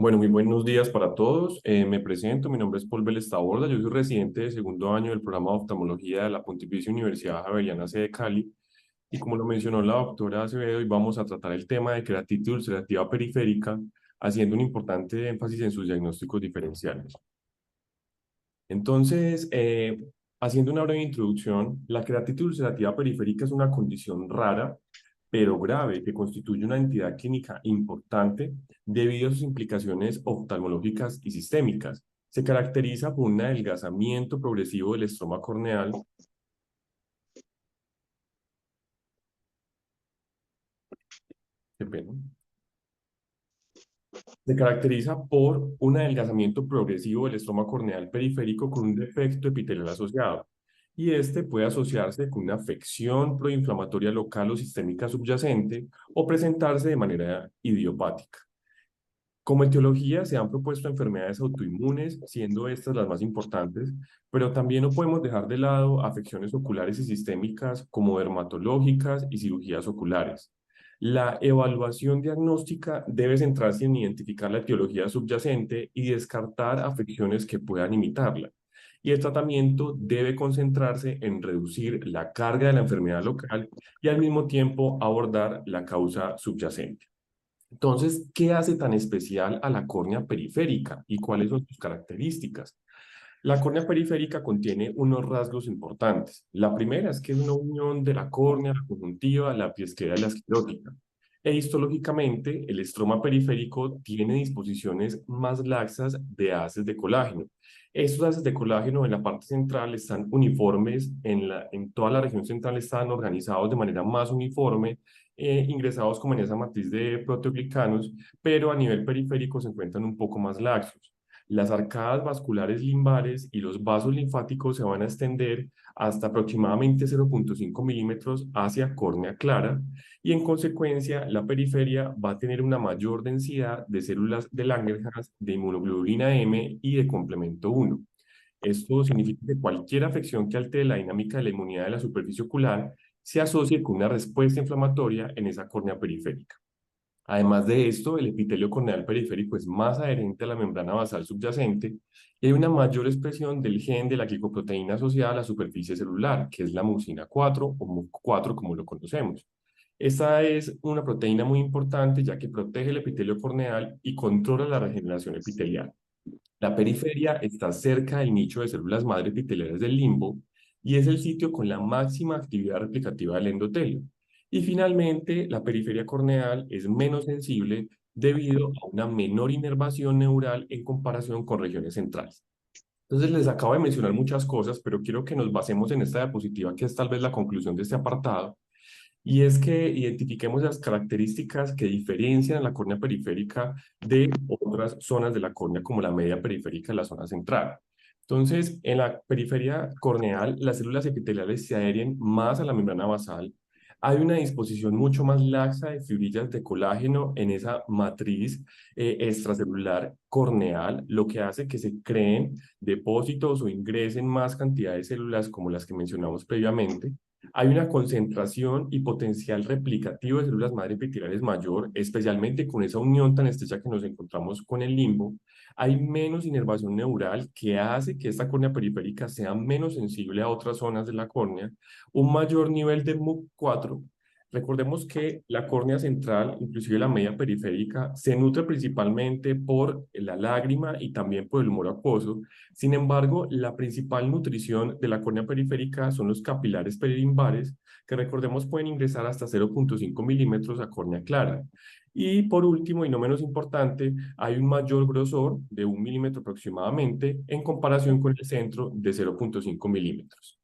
Bueno, muy buenos días para todos. Me presento, mi nombre es Paul Vélez Taborda, yo soy residente de segundo año del programa de oftalmología de la Pontificia Universidad Javeriana C de Cali. Y como lo mencionó la doctora Acevedo, hoy vamos a tratar el tema de queratitis ulcerativa periférica, haciendo un importante énfasis en sus diagnósticos diferenciales. Entonces, haciendo una breve introducción, la queratitis ulcerativa periférica es una condición rara, pero grave, que constituye una entidad clínica importante debido a sus implicaciones oftalmológicas y sistémicas. Se caracteriza por un adelgazamiento progresivo del estroma corneal. Qué pena. Se caracteriza por un adelgazamiento progresivo del estroma corneal periférico con un defecto epitelial asociado. Y este puede asociarse con una afección proinflamatoria local o sistémica subyacente o presentarse de manera idiopática. Como etiología se han propuesto enfermedades autoinmunes, siendo estas las más importantes, pero también no podemos dejar de lado afecciones oculares y sistémicas como dermatológicas y cirugías oculares. La evaluación diagnóstica debe centrarse en identificar la etiología subyacente y descartar afecciones que puedan imitarla. Y el tratamiento debe concentrarse en reducir la carga de la enfermedad local y al mismo tiempo abordar la causa subyacente. Entonces, ¿qué hace tan especial a la córnea periférica y cuáles son sus características? La córnea periférica contiene unos rasgos importantes. La primera es que es una unión de la córnea, la conjuntiva, la piesquera y la esclerótica. E histológicamente, el estroma periférico tiene disposiciones más laxas de haces de colágeno. Estos haces de colágeno en la parte central están uniformes, en toda la región central están organizados de manera más uniforme, ingresados como en esa matriz de proteoglicanos, pero a nivel periférico se encuentran un poco más laxos. Las arcadas vasculares limbares y los vasos linfáticos se van a extender hasta aproximadamente 0,5 milímetros hacia córnea clara y en consecuencia la periferia va a tener una mayor densidad de células de Langerhans, de inmunoglobulina M y de complemento 1. Esto significa que cualquier afección que altere la dinámica de la inmunidad de la superficie ocular se asocie con una respuesta inflamatoria en esa córnea periférica. Además de esto, el epitelio corneal periférico es más adherente a la membrana basal subyacente y hay una mayor expresión del gen de la glicoproteína asociada a la superficie celular, que es la mucina 4 o MUC4 como lo conocemos. Esta es una proteína muy importante ya que protege el epitelio corneal y controla la regeneración epitelial. La periferia está cerca del nicho de células madre epiteliales del limbo y es el sitio con la máxima actividad replicativa del endotelio. Y finalmente, la periferia corneal es menos sensible debido a una menor inervación neural en comparación con regiones centrales. Entonces, les acabo de mencionar muchas cosas, pero quiero que nos basemos en esta diapositiva, que es tal vez la conclusión de este apartado, y es que identifiquemos las características que diferencian la córnea periférica de otras zonas de la córnea, como la media periférica y la zona central. Entonces, en la periferia corneal, las células epiteliales se adhieren más a la membrana basal. Hay una disposición mucho más laxa de fibrillas de colágeno en esa matriz extracelular corneal, lo que hace que se creen depósitos o ingresen más cantidad de células como las que mencionamos previamente. Hay una concentración y potencial replicativo de células madre epiteliales mayor, especialmente con esa unión tan estrecha que nos encontramos con el limbo. Hay menos inervación neural que hace que esta córnea periférica sea menos sensible a otras zonas de la córnea, un mayor nivel de MUC4. Recordemos que la córnea central, inclusive la media periférica, se nutre principalmente por la lágrima y también por el humor acuoso. Sin embargo, la principal nutrición de la córnea periférica son los capilares perilimbares, que recordemos pueden ingresar hasta 0,5 milímetros a córnea clara. Y por último, y no menos importante, hay un mayor grosor de 1 milímetro aproximadamente en comparación con el centro de 0,5 milímetros.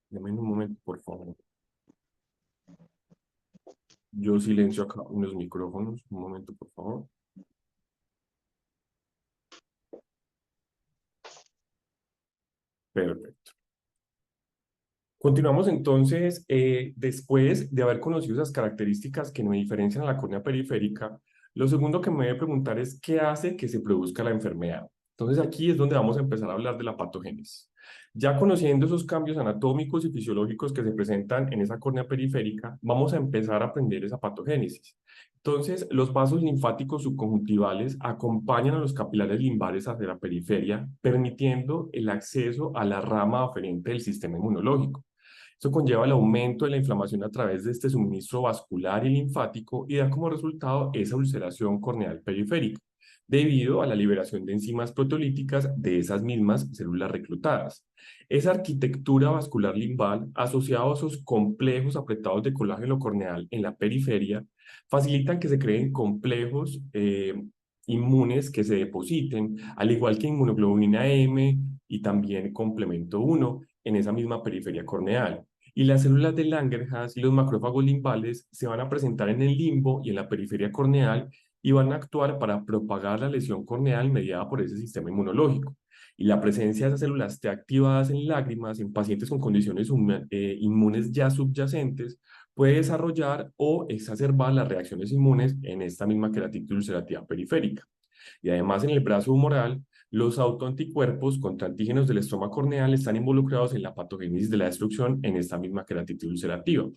Dame un momento, por favor. Yo silencio acá unos micrófonos. Un momento, por favor. Perfecto. Continuamos entonces, después de haber conocido esas características que nos diferencian a la córnea periférica, lo segundo que me debe preguntar es qué hace que se produzca la enfermedad. Entonces aquí es donde vamos a empezar a hablar de la patogénesis. Ya conociendo esos cambios anatómicos y fisiológicos que se presentan en esa córnea periférica, vamos a empezar a aprender esa patogénesis. Entonces, los vasos linfáticos subconjuntivales acompañan a los capilares limbares hacia la periferia, permitiendo el acceso a la rama aferente del sistema inmunológico. Eso conlleva el aumento de la inflamación a través de este suministro vascular y linfático y da como resultado esa ulceración corneal periférica, debido a la liberación de enzimas proteolíticas de esas mismas células reclutadas. Esa arquitectura vascular limbal, asociada a esos complejos apretados de colágeno corneal en la periferia, facilitan que se creen complejos inmunes que se depositen, al igual que inmunoglobulina M y también complemento 1 en esa misma periferia corneal. Y las células de Langerhans y los macrófagos limbales se van a presentar en el limbo y en la periferia corneal y van a actuar para propagar la lesión corneal mediada por ese sistema inmunológico. Y la presencia de esas células T activadas en lágrimas en pacientes con condiciones inmunes ya subyacentes puede desarrollar o exacerbar las reacciones inmunes en esta misma queratitis ulcerativa periférica. Y además en el brazo humoral, los autoanticuerpos contra antígenos del estroma corneal están involucrados en la patogénesis de la destrucción en esta misma queratitis ulcerativa.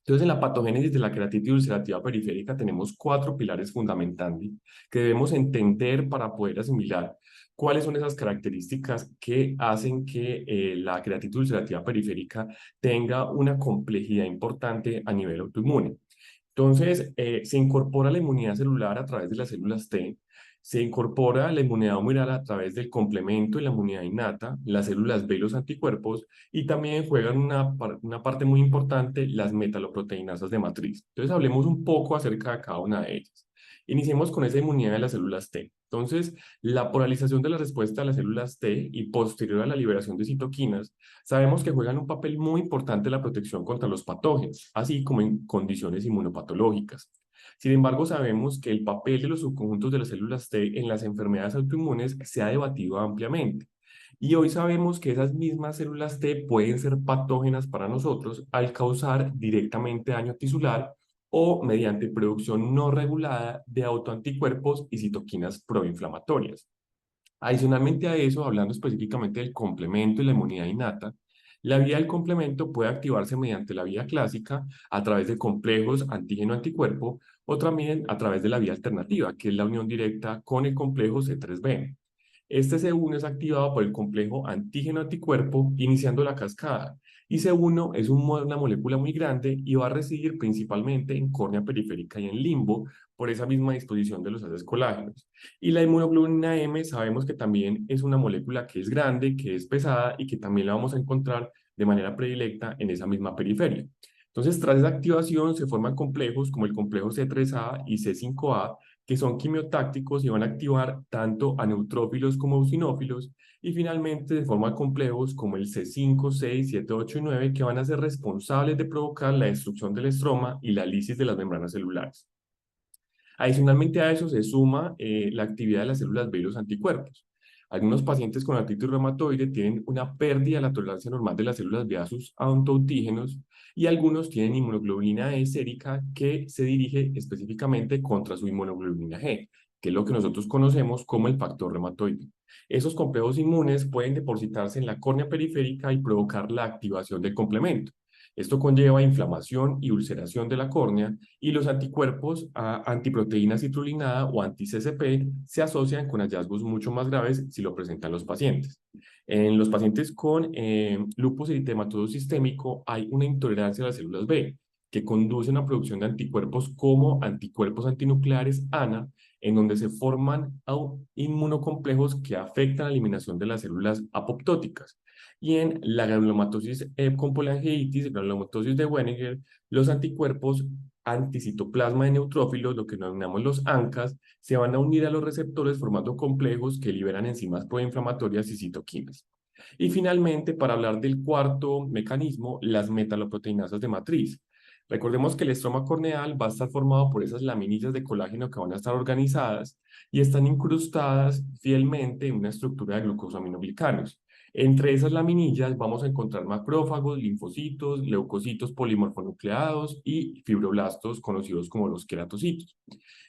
Entonces, en la patogénesis de la queratitis ulcerativa periférica tenemos cuatro pilares fundamentales que debemos entender para poder asimilar cuáles son esas características que hacen que la queratitis ulcerativa periférica tenga una complejidad importante a nivel autoinmune. Entonces, se incorpora la inmunidad celular a través de las células T, se incorpora la inmunidad humoral a través del complemento y la inmunidad innata, las células B y los anticuerpos, y también juegan una parte muy importante las metaloproteinasas de matriz. Entonces, hablemos un poco acerca de cada una de ellas. Iniciemos con esa inmunidad de las células T. Entonces, la polarización de la respuesta de las células T y posterior a la liberación de citoquinas, sabemos que juegan un papel muy importante en la protección contra los patógenos, así como en condiciones inmunopatológicas. Sin embargo, sabemos que el papel de los subconjuntos de las células T en las enfermedades autoinmunes se ha debatido ampliamente. Y hoy sabemos que esas mismas células T pueden ser patógenas para nosotros al causar directamente daño tisular o mediante producción no regulada de autoanticuerpos y citoquinas proinflamatorias. Adicionalmente a eso, hablando específicamente del complemento y la inmunidad innata, la vía del complemento puede activarse mediante la vía clásica a través de complejos antígeno-anticuerpo o también a través de la vía alternativa, que es la unión directa con el complejo C3b. Este C1 es activado por el complejo antígeno-anticuerpo iniciando la cascada y C1 es una molécula muy grande y va a residir principalmente en córnea periférica y en limbo por esa misma disposición de los haces colágenos. Y la inmunoglobulina M sabemos que también es una molécula que es grande, que es pesada y que también la vamos a encontrar de manera predilecta en esa misma periferia. Entonces, tras esa activación se forman complejos como el complejo C3A y C5A, que son quimiotácticos y van a activar tanto a neutrófilos como eosinófilos, y finalmente se forman complejos como el C5, 6, 7, 8 y 9, que van a ser responsables de provocar la destrucción del estroma y la lisis de las membranas celulares. Adicionalmente a eso se suma la actividad de las células B y los anticuerpos. Algunos pacientes con artritis reumatoide tienen una pérdida de la tolerancia normal de las células B a sus autoantígenos y algunos tienen inmunoglobulina E sérica que se dirige específicamente contra su inmunoglobulina G, que es lo que nosotros conocemos como el factor reumatoide. Esos complejos inmunes pueden depositarse en la córnea periférica y provocar la activación del complemento. Esto conlleva inflamación y ulceración de la córnea y los anticuerpos a antiproteína citrulinada o anti-CCP se asocian con hallazgos mucho más graves si lo presentan los pacientes. En los pacientes con lupus eritematoso sistémico hay una intolerancia a las células B que conduce a una producción de anticuerpos como anticuerpos antinucleares ANA, en donde se forman inmunocomplejos que afectan la eliminación de las células apoptóticas. Y en la granulomatosis con polangeitis, granulomatosis de Weniger, los anticuerpos anticitoplasma de neutrófilos, lo que denominamos los ANCAs, se van a unir a los receptores formando complejos que liberan enzimas proinflamatorias y citoquinas. Y finalmente, para hablar del cuarto mecanismo, las metaloproteinasas de matriz. Recordemos que el estroma corneal va a estar formado por esas laminillas de colágeno que van a estar organizadas y están incrustadas fielmente en una estructura de glucosaminoglicanos. Entre esas laminillas vamos a encontrar macrófagos, linfocitos, leucocitos polimorfonucleados y fibroblastos conocidos como los queratocitos.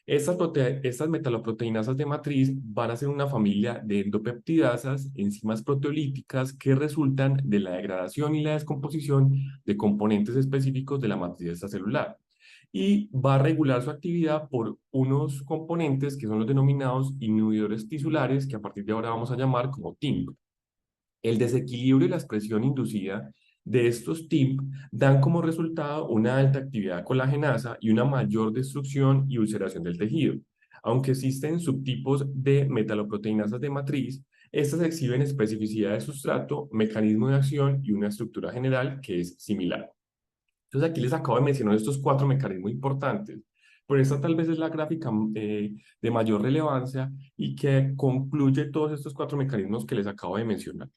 Estas metaloproteinasas de matriz van a ser una familia de endopeptidasas, enzimas proteolíticas que resultan de la degradación y la descomposición de componentes específicos de la matriz extracelular. Y va a regular su actividad por unos componentes que son los denominados inhibidores tisulares, que a partir de ahora vamos a llamar como TIMP. El desequilibrio y la expresión inducida de estos TIMP dan como resultado una alta actividad colagenasa y una mayor destrucción y ulceración del tejido. Aunque existen subtipos de metaloproteinasas de matriz, estas exhiben especificidad de sustrato, mecanismo de acción y una estructura general que es similar. Entonces aquí les acabo de mencionar estos cuatro mecanismos importantes, pero esta tal vez es la gráfica de mayor relevancia y que concluye todos estos cuatro mecanismos que les acabo de mencionar.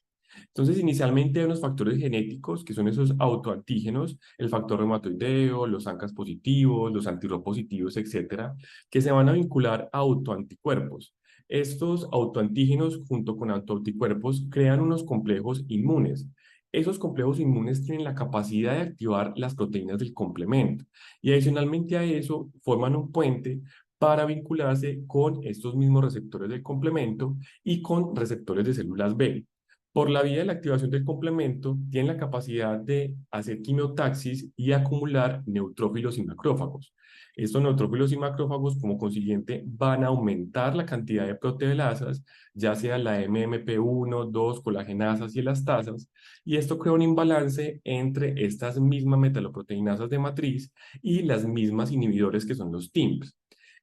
Entonces, inicialmente hay unos factores genéticos, que son esos autoantígenos, el factor reumatoideo, los ANCAS positivos, los antirro positivos, etcétera, que se van a vincular a autoanticuerpos. Estos autoantígenos, junto con autoanticuerpos, crean unos complejos inmunes. Esos complejos inmunes tienen la capacidad de activar las proteínas del complemento y adicionalmente a eso forman un puente para vincularse con estos mismos receptores del complemento y con receptores de células B. Por la vía de la activación del complemento, tienen la capacidad de hacer quimiotaxis y acumular neutrófilos y macrófagos. Estos neutrófilos y macrófagos, como consiguiente, van a aumentar la cantidad de proteolasas, ya sea la MMP1, 2, colagenasas y elastasas, y esto crea un imbalance entre estas mismas metaloproteinasas de matriz y las mismas inhibidores que son los TIMPs.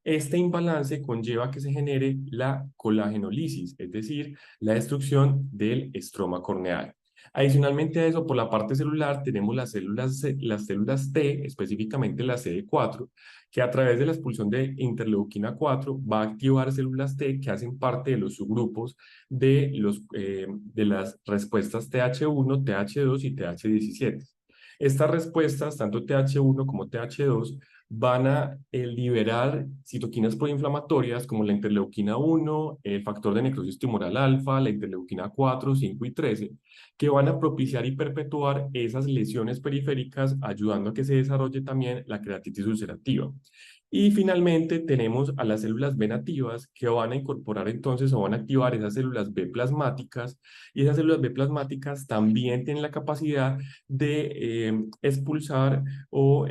Este imbalance conlleva que se genere la colagenolisis, es decir, la destrucción del estroma corneal. Adicionalmente a eso, por la parte celular, tenemos las células T, específicamente la CD4, que a través de la expulsión de interleuquina 4 va a activar células T que hacen parte de los subgrupos de las respuestas TH1, TH2 y TH17. Estas respuestas, tanto TH1 como TH2, van a liberar citoquinas proinflamatorias como la interleuquina 1, el factor de necrosis tumoral alfa, la interleuquina 4, 5 y 13, que van a propiciar y perpetuar esas lesiones periféricas, ayudando a que se desarrolle también la queratitis ulcerativa. Y finalmente tenemos a las células B nativas que van a incorporar entonces o van a activar esas células B plasmáticas, y esas células B plasmáticas también tienen la capacidad de expulsar o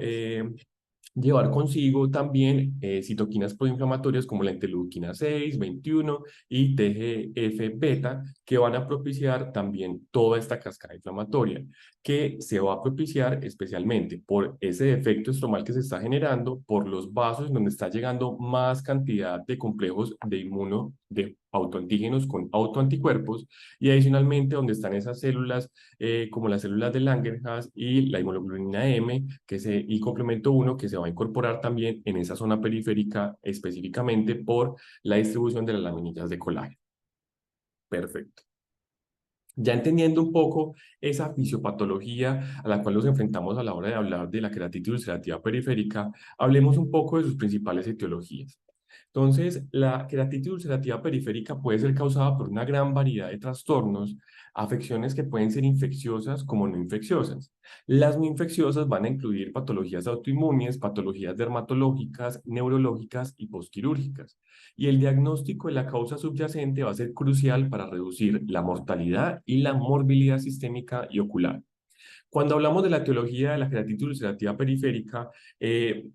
llevar consigo también citoquinas proinflamatorias como la interleuquina 6, 21 y TGF-beta, que van a propiciar también toda esta cascada inflamatoria, que se va a propiciar especialmente por ese defecto estromal que se está generando, por los vasos donde está llegando más cantidad de complejos de autoantígenos con autoanticuerpos, y adicionalmente donde están esas células como las células de Langerhans y la hemoglobina M y complemento 1 que se va a incorporar también en esa zona periférica específicamente por la distribución de las laminillas de colágeno. Perfecto. Ya entendiendo un poco esa fisiopatología a la cual nos enfrentamos a la hora de hablar de la queratitis ulcerativa periférica, hablemos un poco de sus principales etiologías. Entonces, la queratitis ulcerativa periférica puede ser causada por una gran variedad de trastornos, afecciones que pueden ser infecciosas como no infecciosas. Las no infecciosas van a incluir patologías autoinmunes, patologías dermatológicas, neurológicas y postquirúrgicas. Y el diagnóstico de la causa subyacente va a ser crucial para reducir la mortalidad y la morbilidad sistémica y ocular. Cuando hablamos de la etiología de la queratitis ulcerativa periférica, eh,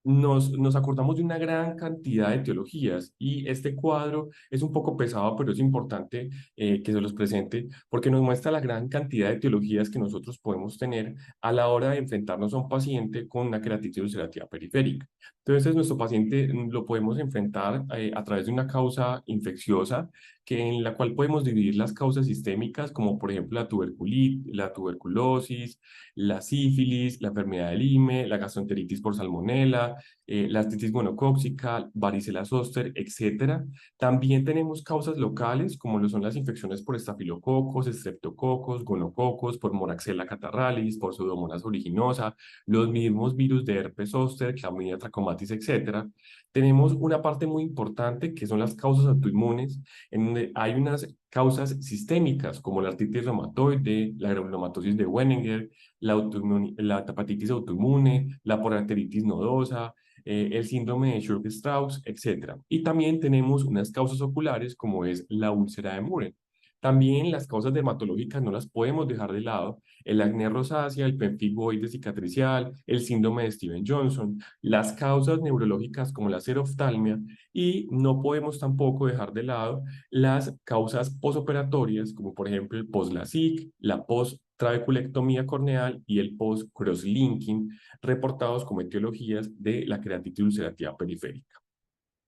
nos acordamos de una gran cantidad de etiologías, y este cuadro es un poco pesado, pero es importante que se los presente porque nos muestra la gran cantidad de etiologías que nosotros podemos tener a la hora de enfrentarnos a un paciente con una queratitis ulcerativa periférica. Entonces, nuestro paciente lo podemos enfrentar a través de una causa infecciosa, en la cual podemos dividir las causas sistémicas, como por ejemplo la tuberculosis, la sífilis, la enfermedad del IME, la gastroenteritis por salmonela, la artritis gonocócica, varicela zoster, etcétera. También tenemos causas locales, como lo son las infecciones por estafilococos, estreptococos, gonococos, por moraxella catarralis, por pseudomonas originosa, los mismos virus de herpes zóster, clamidia trachomatis, etcétera. Tenemos una parte muy importante que son las causas autoinmunes, en donde hay unas causas sistémicas como la artritis reumatoide, la granulomatosis de Wenninger, la hepatitis autoinmune, la porarteritis nodosa, el síndrome de Churg-Strauss, etc. Y también tenemos unas causas oculares como es la úlcera de Muren. También las causas dermatológicas no las podemos dejar de lado: el acné rosácea, el pemphigoide cicatricial, el síndrome de Steven-Johnson, las causas neurológicas como la xeroftalmia, y no podemos tampoco dejar de lado las causas posoperatorias como por ejemplo el post-LASIK, la post-trabeculectomía corneal y el post-crosslinking, reportados como etiologías de la queratitis ulcerativa periférica.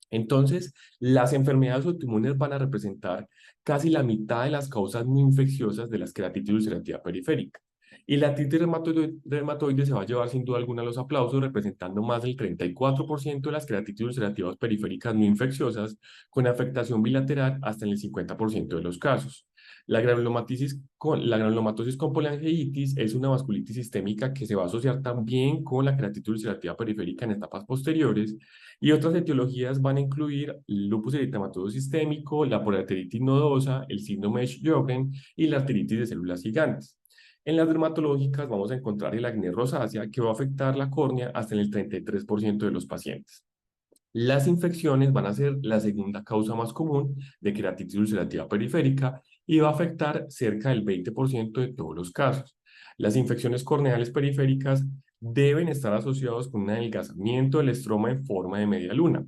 Entonces, las enfermedades autoinmunes van a representar casi la mitad de las causas no infecciosas de la queratitis ulcerativa periférica. Y la artritis reumatoide se va a llevar sin duda alguna los aplausos, representando más del 34% de las queratitis ulcerativas periféricas no infecciosas, con afectación bilateral hasta en el 50% de los casos. La granulomatosis con poliangeitis es una vasculitis sistémica que se va a asociar también con la queratitis ulcerativa periférica en etapas posteriores, y otras etiologías van a incluir el lupus eritematoso sistémico, la poliarteritis nodosa, el síndrome de Sjögren y la arteritis de células gigantes. En las dermatológicas vamos a encontrar el acné rosácea, que va a afectar la córnea hasta en el 33% de los pacientes. Las infecciones van a ser la segunda causa más común de queratitis ulcerativa periférica y va a afectar cerca del 20% de todos los casos. Las infecciones corneales periféricas deben estar asociados con un adelgazamiento del estroma en forma de media luna,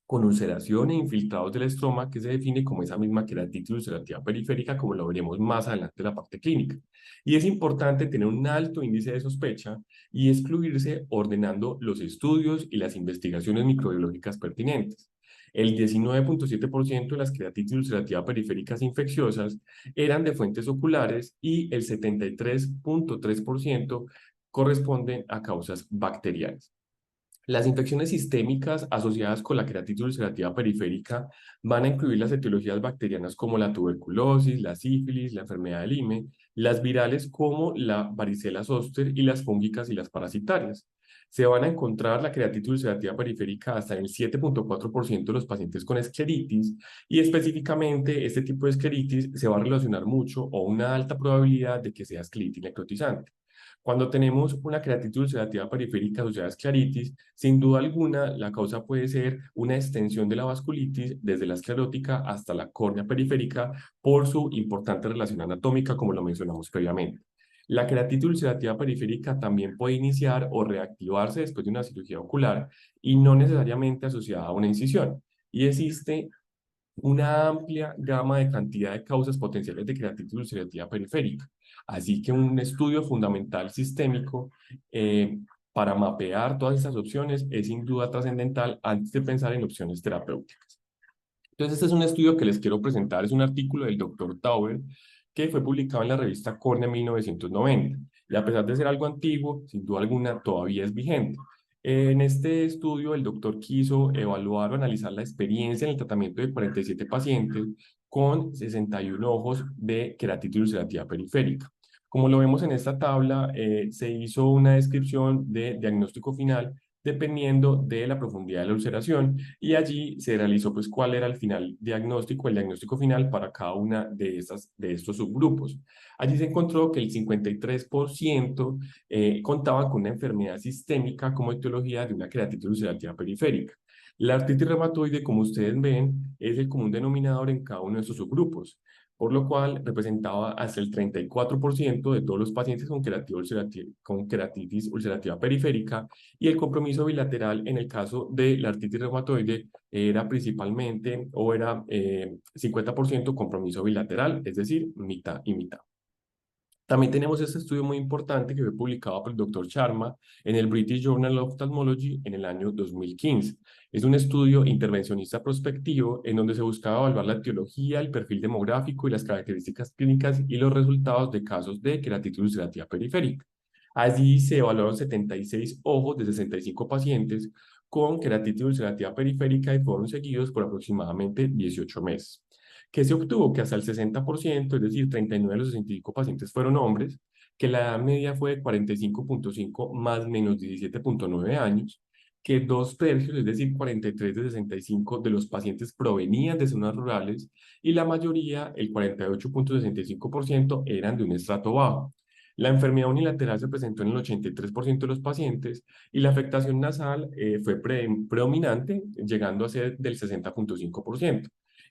con ulceración e infiltrados del estroma, que se define como esa misma queratitis ulcerativa periférica, como lo veremos más adelante en la parte clínica. Y es importante tener un alto índice de sospecha y excluirse ordenando los estudios y las investigaciones microbiológicas pertinentes. El 19.7% de las queratitis ulcerativa periféricas infecciosas eran de fuentes oculares y el 73.3% corresponden a causas bacterianas. Las infecciones sistémicas asociadas con la queratitis ulcerativa periférica van a incluir las etiologías bacterianas como la tuberculosis, la sífilis, la enfermedad de Lyme, las virales como la varicela zoster y las fúngicas y las parasitarias. Se van a encontrar la queratitis ulcerativa periférica hasta en el 7.4% de los pacientes con escleritis, y específicamente este tipo de escleritis se va a relacionar mucho o una alta probabilidad de que sea escleritis necrotizante. Cuando tenemos una queratitis ulcerativa periférica asociada a escleritis, sin duda alguna, la causa puede ser una extensión de la vasculitis desde la esclerótica hasta la córnea periférica por su importante relación anatómica, como lo mencionamos previamente. La queratitis ulcerativa periférica también puede iniciar o reactivarse después de una cirugía ocular y no necesariamente asociada a una incisión. Y existe una amplia gama de cantidad de causas potenciales de queratitis ulcerativa periférica. Así que un estudio fundamental sistémico para mapear todas estas opciones es sin duda trascendental antes de pensar en opciones terapéuticas. Entonces, este es un estudio que les quiero presentar, es un artículo del doctor Tauber que fue publicado en la revista Cornea en 1990. Y a pesar de ser algo antiguo, sin duda alguna todavía es vigente. En este estudio, el doctor quiso evaluar o analizar la experiencia en el tratamiento de 47 pacientes con 61 ojos de queratitis ulcerativa periférica. Como lo vemos en esta tabla, se hizo una descripción de diagnóstico final dependiendo de la profundidad de la ulceración, y allí se realizó pues cuál era el diagnóstico final para cada una de estos subgrupos. Allí se encontró que el 53% contaban con una enfermedad sistémica como etiología de una queratitis ulcerativa periférica. La artritis reumatoide, como ustedes ven, es el común denominador en cada uno de estos subgrupos, por lo cual representaba hasta el 34% de todos los pacientes con queratitis ulcerativa periférica, y el compromiso bilateral en el caso de la artritis reumatoide era principalmente, o era 50% compromiso bilateral, es decir, mitad y mitad. También tenemos este estudio muy importante que fue publicado por el doctor Sharma en el British Journal of Ophthalmology en el año 2015. Es un estudio intervencionista prospectivo en donde se buscaba evaluar la etiología, el perfil demográfico y las características clínicas y los resultados de casos de queratitis ulcerativa periférica. Allí se evaluaron 76 ojos de 65 pacientes con queratitis ulcerativa periférica y fueron seguidos por aproximadamente 18 meses. ¿Qué se obtuvo? Que hasta el 60%, es decir, 39 de los 65 pacientes fueron hombres, que la edad media fue de 45.5 más menos 17.9 años, que 2/3, es decir, 43 de 65 de los pacientes provenían de zonas rurales y la mayoría, el 48,65%, eran de un estrato bajo. La enfermedad unilateral se presentó en el 83% de los pacientes y la afectación nasal fue predominante, llegando a ser del 60,5%.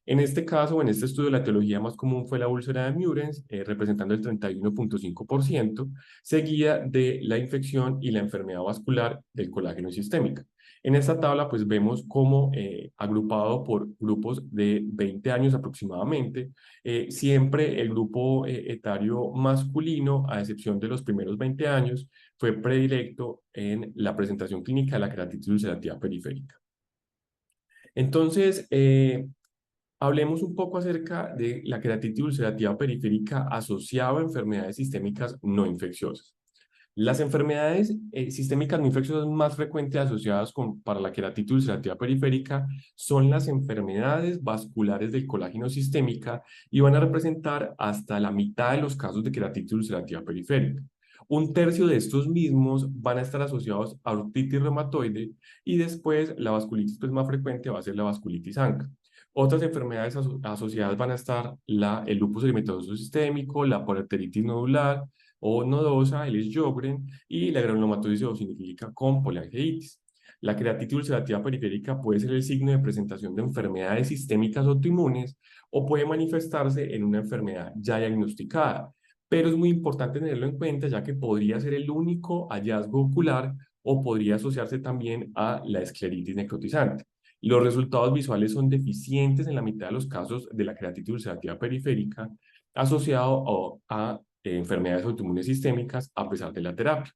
En este caso, en este estudio, la etiología más común fue la úlcera de Murens, representando el 31,5%, seguida de la infección y la enfermedad vascular del colágeno sistémica. En esta tabla, pues vemos cómo, agrupado por grupos de 20 años aproximadamente, siempre el grupo etario masculino, a excepción de los primeros 20 años, fue predilecto en la presentación clínica de la queratitis ulcerativa periférica. Entonces, hablemos un poco acerca de la queratitis ulcerativa periférica asociada a enfermedades sistémicas no infecciosas. Las enfermedades sistémicas no infecciosas más frecuentes asociadas para la queratitis ulcerativa periférica son las enfermedades vasculares del colágeno sistémica y van a representar hasta la mitad de los casos de queratitis ulcerativa periférica. 1/3 de estos mismos van a estar asociados a artritis reumatoide y después la vasculitis pues, más frecuente va a ser la vasculitis ANCA. Otras enfermedades asociadas van a estar el lupus eritematoso sistémico, la parotiditis nodular o nodosa, el Sjögren y la granulomatosis eosinofílica con poliangiitis. La queratitis ulcerativa periférica puede ser el signo de presentación de enfermedades sistémicas autoinmunes o puede manifestarse en una enfermedad ya diagnosticada, pero es muy importante tenerlo en cuenta ya que podría ser el único hallazgo ocular o podría asociarse también a la escleritis necrotizante. Los resultados visuales son deficientes en la mitad de los casos de la queratitis ulcerativa periférica asociado a enfermedades autoinmunes sistémicas a pesar de la terapia.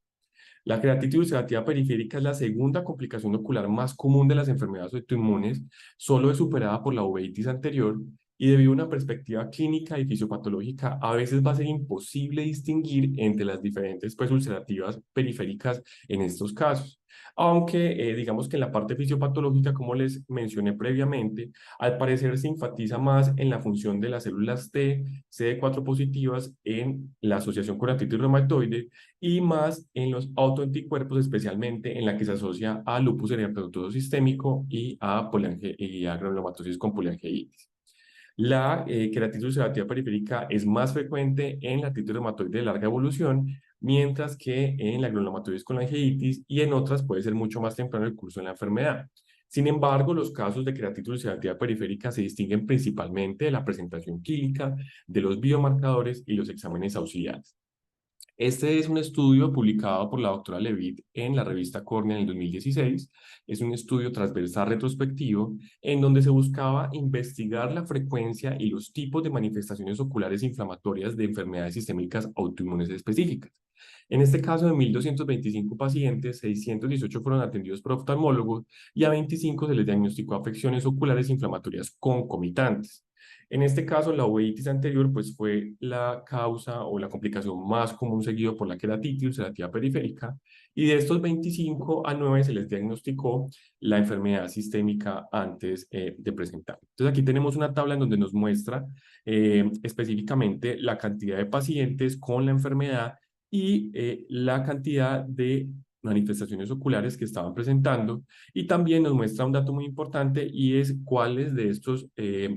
La queratitis ulcerativa periférica es la segunda complicación ocular más común de las enfermedades autoinmunes, solo es superada por la uveitis anterior y debido a una perspectiva clínica y fisiopatológica, a veces va a ser imposible distinguir entre las diferentes ulcerativas periféricas en estos casos. Aunque digamos que en la parte fisiopatológica, como les mencioné previamente, al parecer se enfatiza más en la función de las células T, CD4 positivas en la asociación con artritis reumatoide y más en los autoanticuerpos, especialmente en la que se asocia a lupus eritematoso sistémico y a granulomatosis con poliangiitis. La queratitis ulcerativa periférica es más frecuente en la artritis reumatoide de larga evolución, mientras que en la granulomatosis con angeitis y en otras puede ser mucho más temprano el curso de la enfermedad. Sin embargo, los casos de queratitis ulcerativa periférica se distinguen principalmente de la presentación clínica, de los biomarcadores y los exámenes auxiliares. Este es un estudio publicado por la doctora Levitt en la revista Cornea en el 2016. Es un estudio transversal retrospectivo en donde se buscaba investigar la frecuencia y los tipos de manifestaciones oculares inflamatorias de enfermedades sistémicas autoinmunes específicas. En este caso, de 1.225 pacientes, 618 fueron atendidos por oftalmólogos y a 25 se les diagnosticó afecciones oculares inflamatorias concomitantes. En este caso, la uveitis anterior pues, fue la causa o la complicación más común seguido por la queratitis ulcerativa periférica y de estos 25 a 9 se les diagnosticó la enfermedad sistémica antes de presentar. Entonces aquí tenemos una tabla en donde nos muestra específicamente la cantidad de pacientes con la enfermedad y la cantidad de manifestaciones oculares que estaban presentando y también nos muestra un dato muy importante y es cuáles de estos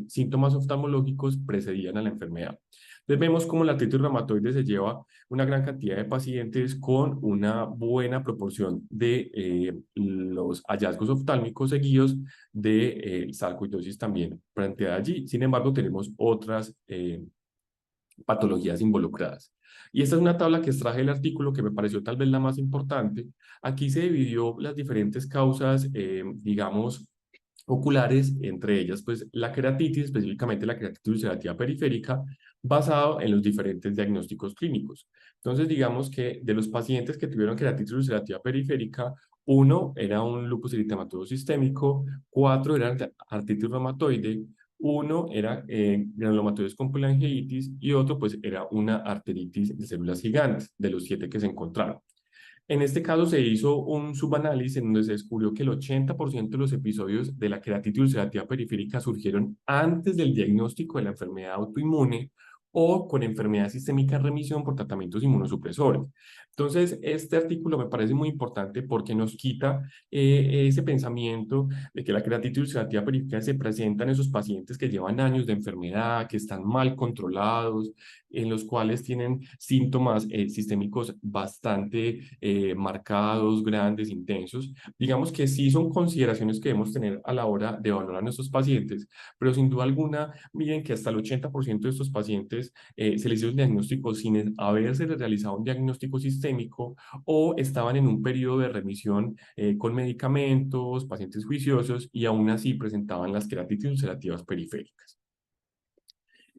síntomas oftalmológicos precedían a la enfermedad. Entonces vemos cómo la artritis reumatoide se lleva una gran cantidad de pacientes con una buena proporción de los hallazgos oftálmicos seguidos de sarcoidosis también planteada allí. Sin embargo, tenemos otras patologías involucradas. Y esta es una tabla que extraje del artículo que me pareció tal vez la más importante. Aquí se dividió las diferentes causas, digamos, oculares, entre ellas, pues, la queratitis, específicamente la queratitis ulcerativa periférica, basado en los diferentes diagnósticos clínicos. Entonces, digamos que de los pacientes que tuvieron queratitis ulcerativa periférica, 1 era un lupus eritematoso sistémico, 4 eran artritis reumatoide, 1 era granulomatosis con poliangiitis y otro pues era una arteritis de células gigantes, de los 7 que se encontraron. En este caso se hizo un subanálisis en donde se descubrió que el 80% de los episodios de la queratitis ulcerativa periférica surgieron antes del diagnóstico de la enfermedad autoinmune o con enfermedad sistémica en remisión por tratamientos inmunosupresores. Entonces, este artículo me parece muy importante porque nos quita ese pensamiento de que la creatitis ulcerativa periférica se presenta en esos pacientes que llevan años de enfermedad, que están mal controlados, en los cuales tienen síntomas sistémicos bastante marcados, grandes, intensos. Digamos que sí son consideraciones que debemos tener a la hora de evaluar a nuestros pacientes, pero sin duda alguna, miren que hasta el 80% de estos pacientes se les hizo un diagnóstico sin haberse realizado un diagnóstico sistémico o estaban en un periodo de remisión con medicamentos, pacientes juiciosos y aún así presentaban las queratitis ulcerativas periféricas.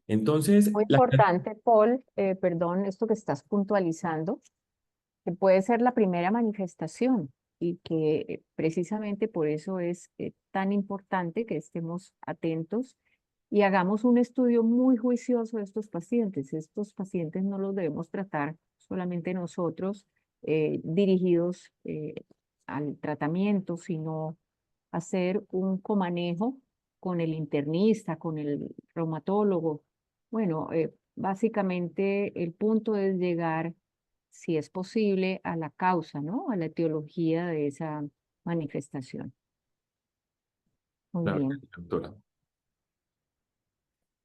Entonces, Muy importante, Paul, perdón, esto que estás puntualizando, que puede ser la primera manifestación y que precisamente por eso es tan importante que estemos atentos y hagamos un estudio muy juicioso de estos pacientes. Estos pacientes no los debemos tratar solamente nosotros dirigidos al tratamiento, sino hacer un comanejo con el internista, con el reumatólogo. Bueno, básicamente el punto es llegar, si es posible, a la causa, ¿no? A la etiología de esa manifestación. Muy claro, bien. doctora.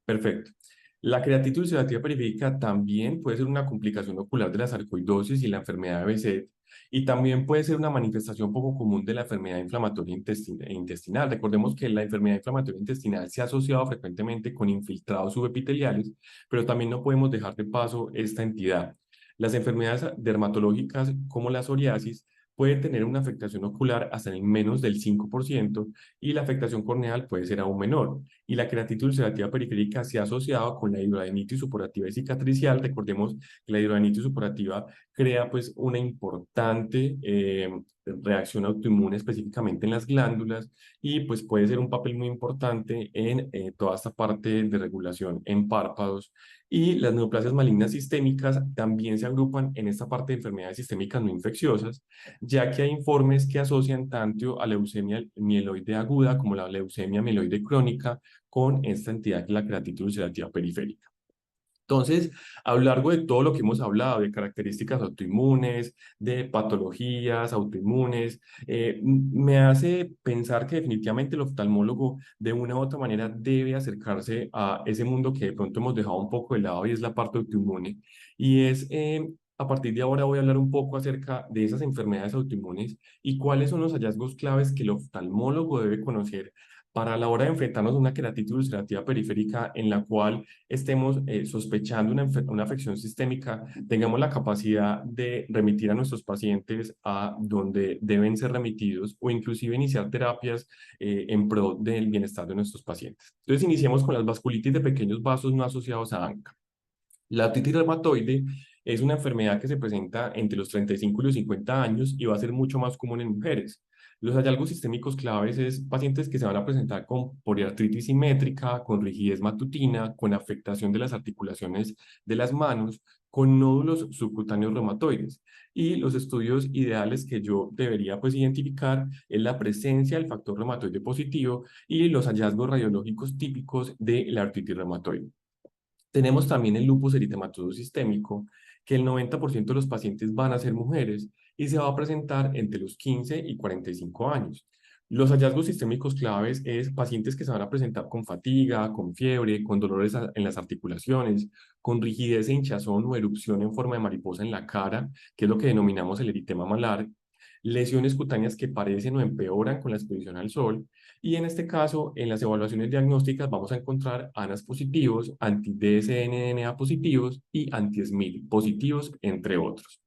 Perfecto. La queratitis ulcerativa periférica también puede ser una complicación ocular de la sarcoidosis y la enfermedad de Behçet, y también puede ser una manifestación poco común de la enfermedad inflamatoria intestinal. Recordemos que la enfermedad inflamatoria intestinal se ha asociado frecuentemente con infiltrados subepiteliales, pero también no podemos dejar de paso esta entidad. Las enfermedades dermatológicas como la psoriasis pueden tener una afectación ocular hasta en menos del 5% y la afectación corneal puede ser aún menor, y la queratitis ulcerativa periférica se ha asociado con la hidradenitis supurativa y cicatricial. Recordemos que la hidradenitis supurativa crea pues una importante reacción autoinmune específicamente en las glándulas y pues puede ser un papel muy importante en toda esta parte de regulación en párpados, y las neoplasias malignas sistémicas también se agrupan en esta parte de enfermedades sistémicas no infecciosas, ya que hay informes que asocian tanto a leucemia mieloide aguda como la leucemia mieloide crónica con esta entidad que es la queratitis ulcerativa periférica. Entonces, a lo largo de todo lo que hemos hablado, de características autoinmunes, de patologías autoinmunes, me hace pensar que definitivamente el oftalmólogo de una u otra manera debe acercarse a ese mundo que de pronto hemos dejado un poco de lado y es la parte autoinmune. Y es, a partir de ahora voy a hablar un poco acerca de esas enfermedades autoinmunes y cuáles son los hallazgos claves que el oftalmólogo debe conocer para la hora de enfrentarnos a una queratitis ulcerativa periférica en la cual estemos sospechando una afección sistémica, tengamos la capacidad de remitir a nuestros pacientes a donde deben ser remitidos o inclusive iniciar terapias en pro del bienestar de nuestros pacientes. Entonces, iniciemos con las vasculitis de pequeños vasos no asociados a ANCA. La otitis reumatoide es una enfermedad que se presenta entre los 35 y los 50 años y va a ser mucho más común en mujeres. Los hallazgos sistémicos claves es pacientes que se van a presentar con poliartritis simétrica, con rigidez matutina, con afectación de las articulaciones de las manos, con nódulos subcutáneos reumatoides. Y los estudios ideales que yo debería pues identificar es la presencia del factor reumatoide positivo y los hallazgos radiológicos típicos de la artritis reumatoide. Tenemos también el lupus eritematoso sistémico, que el 90% de los pacientes van a ser mujeres y se va a presentar entre los 15 y 45 años. Los hallazgos sistémicos claves es pacientes que se van a presentar con fatiga, con fiebre, con dolores en las articulaciones, con rigidez e hinchazón o erupción en forma de mariposa en la cara, que es lo que denominamos el eritema malar, lesiones cutáneas que parecen o empeoran con la exposición al sol, y en este caso, en las evaluaciones diagnósticas vamos a encontrar ANAS positivos, anti-dsDNA positivos y anti-SMIL positivos, entre otros.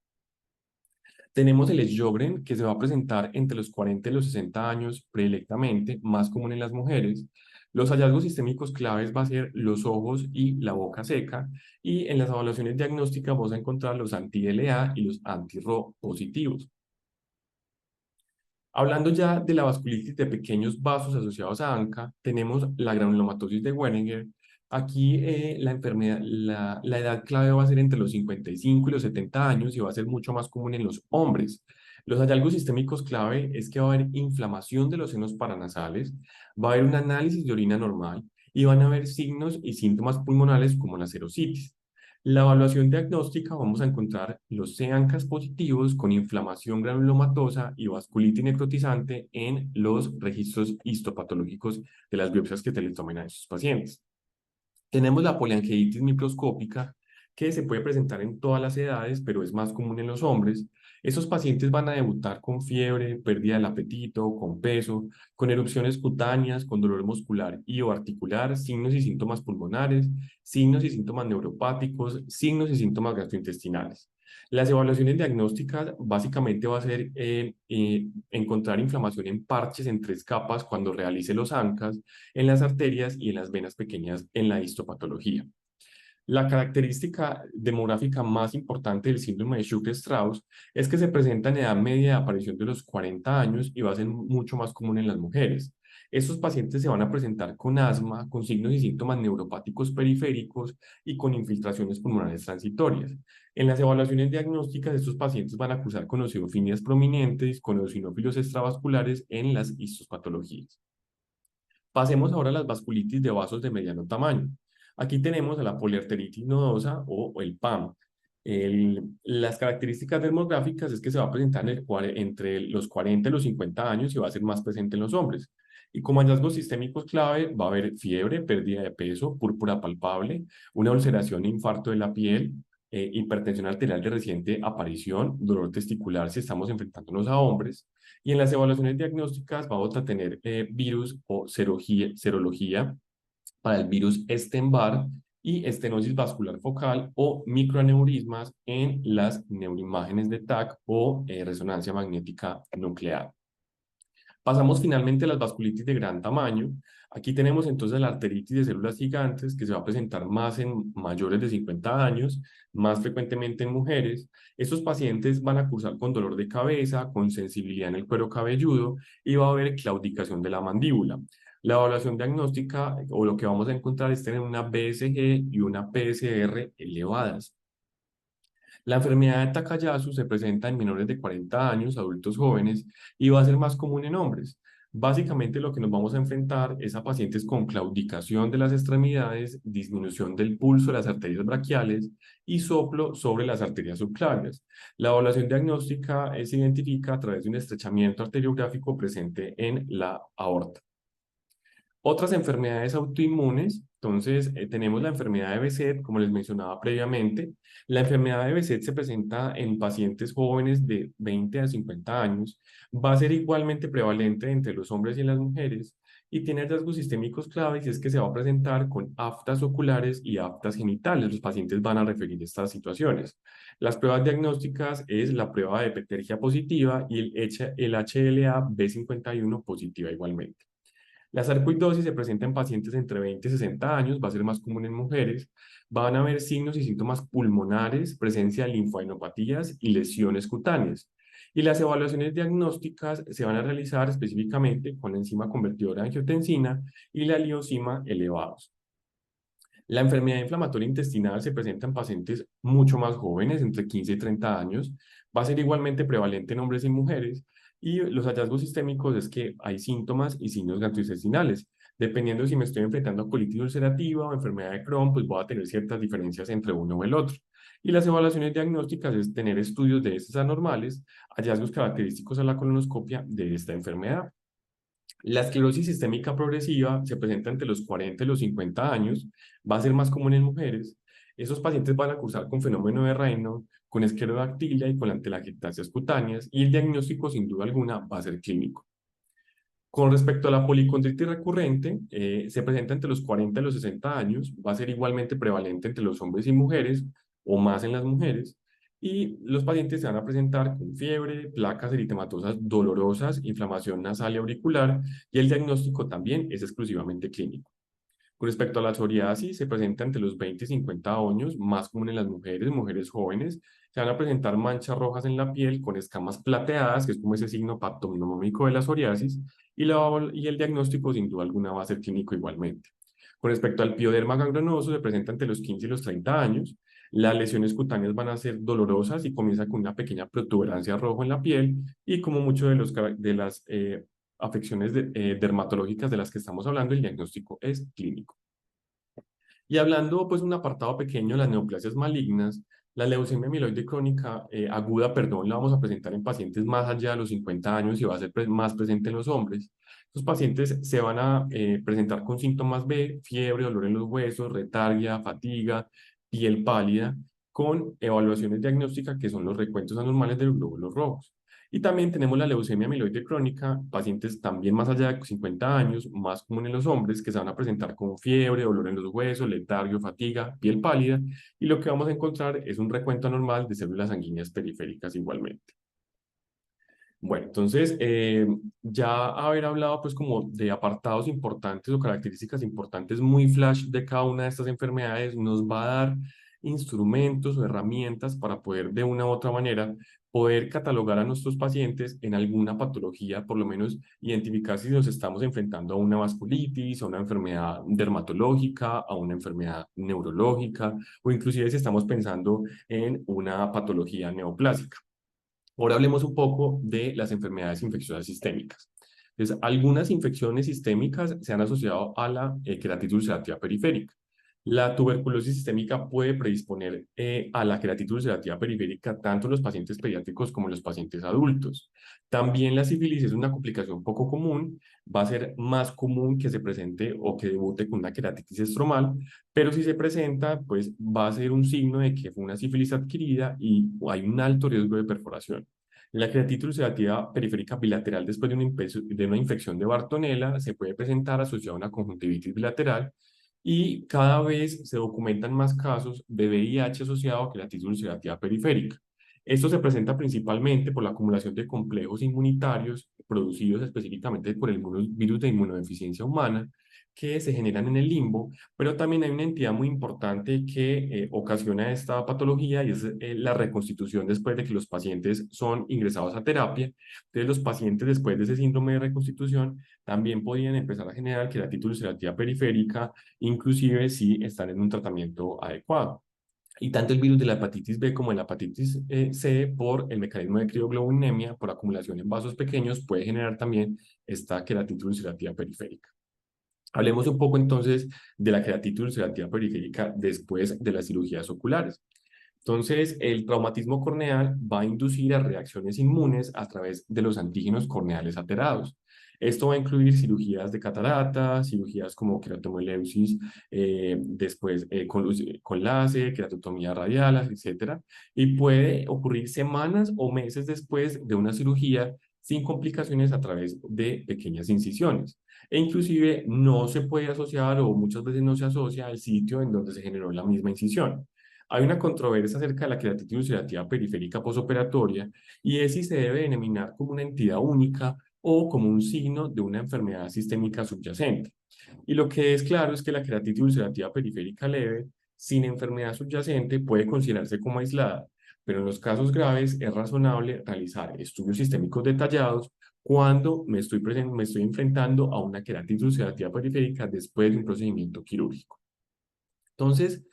Tenemos el Sjögren, que se va a presentar entre los 40 y los 60 años predilectamente, más común en las mujeres. Los hallazgos sistémicos claves va a ser los ojos y la boca seca, y en las evaluaciones diagnósticas vamos a encontrar los anti-LA y los anti-RO positivos. Hablando ya de la vasculitis de pequeños vasos asociados a ANCA, tenemos la granulomatosis de Wenninger. Aquí la enfermedad, la edad clave va a ser entre los 55 y los 70 años y va a ser mucho más común en los hombres. Los hallazgos sistémicos clave es que va a haber inflamación de los senos paranasales, va a haber un análisis de orina normal y van a haber signos y síntomas pulmonales como la serositis. La evaluación diagnóstica vamos a encontrar los CEANCAS positivos con inflamación granulomatosa y vasculitis necrotizante en los registros histopatológicos de las biopsias que se les tomen a estos pacientes. Tenemos la poliangiitis microscópica, que se puede presentar en todas las edades, pero es más común en los hombres. Estos pacientes van a debutar con fiebre, pérdida del apetito, con peso, con erupciones cutáneas, con dolor muscular y o articular, signos y síntomas pulmonares, signos y síntomas neuropáticos, signos y síntomas gastrointestinales. Las evaluaciones diagnósticas básicamente va a ser encontrar inflamación en parches en 3 capas cuando realice los ANCAS, en las arterias y en las venas pequeñas en la histopatología. La característica demográfica más importante del síndrome de Sjögren-Strauss es que se presenta en edad media de aparición de los 40 años y va a ser mucho más común en las mujeres. Estos pacientes se van a presentar con asma, con signos y síntomas neuropáticos periféricos y con infiltraciones pulmonares transitorias. En las evaluaciones diagnósticas, estos pacientes van a cursar con eosinofilias prominentes, con eosinófilos extravasculares en las histopatologías. Pasemos ahora a las vasculitis de vasos de mediano tamaño. Aquí tenemos a la poliarteritis nodosa o el PAM. Las características demográficas es que se va a presentar entre los 40 y los 50 años y va a ser más presente en los hombres. Y como hallazgos sistémicos clave va a haber fiebre, pérdida de peso, púrpura palpable, una ulceración e infarto de la piel, hipertensión arterial de reciente aparición, dolor testicular si estamos enfrentándonos a hombres. Y en las evaluaciones diagnósticas vamos a tener virus o serología para el virus Epstein-Barr y estenosis vascular focal o microaneurismas en las neuroimágenes de TAC o resonancia magnética nuclear. Pasamos finalmente a las vasculitis de gran tamaño. Aquí tenemos entonces la arteritis de células gigantes que se va a presentar más en mayores de 50 años, más frecuentemente en mujeres. Estos pacientes van a cursar con dolor de cabeza, con sensibilidad en el cuero cabelludo y va a haber claudicación de la mandíbula. La evaluación diagnóstica o lo que vamos a encontrar es tener una BSG y una PSR elevadas. La enfermedad de Takayasu se presenta en menores de 40 años, adultos jóvenes, y va a ser más común en hombres. Básicamente lo que nos vamos a enfrentar es a pacientes con claudicación de las extremidades, disminución del pulso de las arterias braquiales y soplo sobre las arterias subclavias. La evaluación diagnóstica se identifica a través de un estrechamiento arteriográfico presente en la aorta. Otras enfermedades autoinmunes, entonces tenemos la enfermedad de Behçet, como les mencionaba previamente. La enfermedad de Behçet se presenta en pacientes jóvenes de 20 a 50 años, va a ser igualmente prevalente entre los hombres y las mujeres y tiene hallazgos sistémicos claves y es que se va a presentar con aftas oculares y aftas genitales. Los pacientes van a referir estas situaciones. Las pruebas diagnósticas es la prueba de Petergia positiva y el HLA-B51 positiva igualmente. La sarcoidosis se presenta en pacientes entre 20 y 60 años, va a ser más común en mujeres. Van a haber signos y síntomas pulmonares, presencia de linfoadenopatías y lesiones cutáneas. Y las evaluaciones diagnósticas se van a realizar específicamente con la enzima convertidora de angiotensina y la liosima elevados. La enfermedad inflamatoria intestinal se presenta en pacientes mucho más jóvenes, entre 15 y 30 años. Va a ser igualmente prevalente en hombres y mujeres. Y los hallazgos sistémicos es que hay síntomas y signos gastrointestinales. Dependiendo si me estoy enfrentando a colitis ulcerativa o enfermedad de Crohn, pues voy a tener ciertas diferencias entre uno o el otro. Y las evaluaciones diagnósticas es tener estudios de heces anormales, hallazgos característicos a la colonoscopia de esta enfermedad. La esclerosis sistémica progresiva se presenta entre los 40 y los 50 años, va a ser más común en mujeres. Esos pacientes van a cursar con fenómeno de Raynaud, con esclerodactilia y con telangiectasias cutáneas, y el diagnóstico, sin duda alguna, va a ser clínico. Con respecto a la policondritis recurrente, se presenta entre los 40 y los 60 años, va a ser igualmente prevalente entre los hombres y mujeres, o más en las mujeres, y los pacientes se van a presentar con fiebre, placas eritematosas dolorosas, inflamación nasal y auricular, y el diagnóstico también es exclusivamente clínico. Con respecto a la psoriasis, se presenta entre los 20 y 50 años, más común en las mujeres, mujeres jóvenes. Se van a presentar manchas rojas en la piel con escamas plateadas, que es como ese signo patognomónico de la psoriasis, y el diagnóstico sin duda alguna va a ser clínico igualmente. Con respecto al pioderma gangrenoso, se presenta entre los 15 y los 30 años. Las lesiones cutáneas van a ser dolorosas y comienza con una pequeña protuberancia roja en la piel y como mucho de las afecciones dermatológicas de las que estamos hablando, el diagnóstico es clínico. Y hablando, pues, un apartado pequeño, las neoplasias malignas, la leucemia amiloide crónica aguda, perdón, la vamos a presentar en pacientes más allá de los 50 años y va a ser más presente en los hombres. Los pacientes se van a presentar con síntomas B, fiebre, dolor en los huesos, letargia, fatiga, piel pálida, con evaluaciones diagnósticas que son los recuentos anormales de los glóbulos rojos. Y también tenemos la leucemia amiloide crónica, pacientes también más allá de 50 años, más común en los hombres, que se van a presentar con fiebre, dolor en los huesos, letargo, fatiga, piel pálida, y lo que vamos a encontrar es un recuento anormal de células sanguíneas periféricas igualmente. Bueno, entonces, ya haber hablado pues como de apartados importantes o características importantes muy flash de cada una de estas enfermedades nos va a dar instrumentos o herramientas para poder de una u otra manera poder catalogar a nuestros pacientes en alguna patología, por lo menos identificar si nos estamos enfrentando a una vasculitis, a una enfermedad dermatológica, a una enfermedad neurológica o inclusive si estamos pensando en una patología neoplásica. Ahora hablemos un poco de las enfermedades infecciosas sistémicas. Entonces, algunas infecciones sistémicas se han asociado a la queratitis ulcerativa periférica. La tuberculosis sistémica puede predisponer a la queratitis ulcerativa periférica tanto en los pacientes pediátricos como en los pacientes adultos. También la sífilis es una complicación poco común, va a ser más común que se presente o que debute con una queratitis estromal, pero si se presenta, pues va a ser un signo de que fue una sífilis adquirida y hay un alto riesgo de perforación. La queratitis ulcerativa periférica bilateral después de una infección de Bartonella se puede presentar asociada a una conjuntivitis bilateral y cada vez se documentan más casos de VIH asociado a queratitis ulcerativa periférica. Esto se presenta principalmente por la acumulación de complejos inmunitarios producidos específicamente por el virus de inmunodeficiencia humana que se generan en el limbo, pero también hay una entidad muy importante que ocasiona esta patología y es la reconstitución después de que los pacientes son ingresados a terapia. Entonces, los pacientes después de ese síndrome de reconstitución también podrían empezar a generar queratitis ulcerativa periférica, inclusive si están en un tratamiento adecuado. Y tanto el virus de la hepatitis B como la hepatitis C, por el mecanismo de crioglobulinemia, por acumulación en vasos pequeños, puede generar también esta queratitis ulcerativa periférica. Hablemos un poco entonces de la queratitis ulcerativa periférica después de las cirugías oculares. Entonces, el traumatismo corneal va a inducir a reacciones inmunes a través de los antígenos corneales alterados. Esto va a incluir cirugías de catarata, cirugías como queratomileusis, después con láser, queratotomía radial, etcétera, y puede ocurrir semanas o meses después de una cirugía sin complicaciones a través de pequeñas incisiones. E inclusive no se puede asociar o muchas veces no se asocia al sitio en donde se generó la misma incisión. Hay una controversia acerca de la queratitis ulcerativa periférica posoperatoria y es si se debe denominar como una entidad única o como un signo de una enfermedad sistémica subyacente. Y lo que es claro es que la queratitis ulcerativa periférica leve, sin enfermedad subyacente, puede considerarse como aislada, pero en los casos graves es razonable realizar estudios sistémicos detallados cuando me estoy enfrentando a una queratitis ulcerativa periférica después de un procedimiento quirúrgico. Entonces,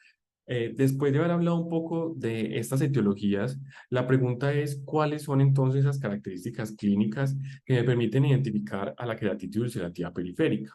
después de haber hablado un poco de estas etiologías, la pregunta es, ¿cuáles son entonces esas características clínicas que me permiten identificar a la queratitis ulcerativa periférica?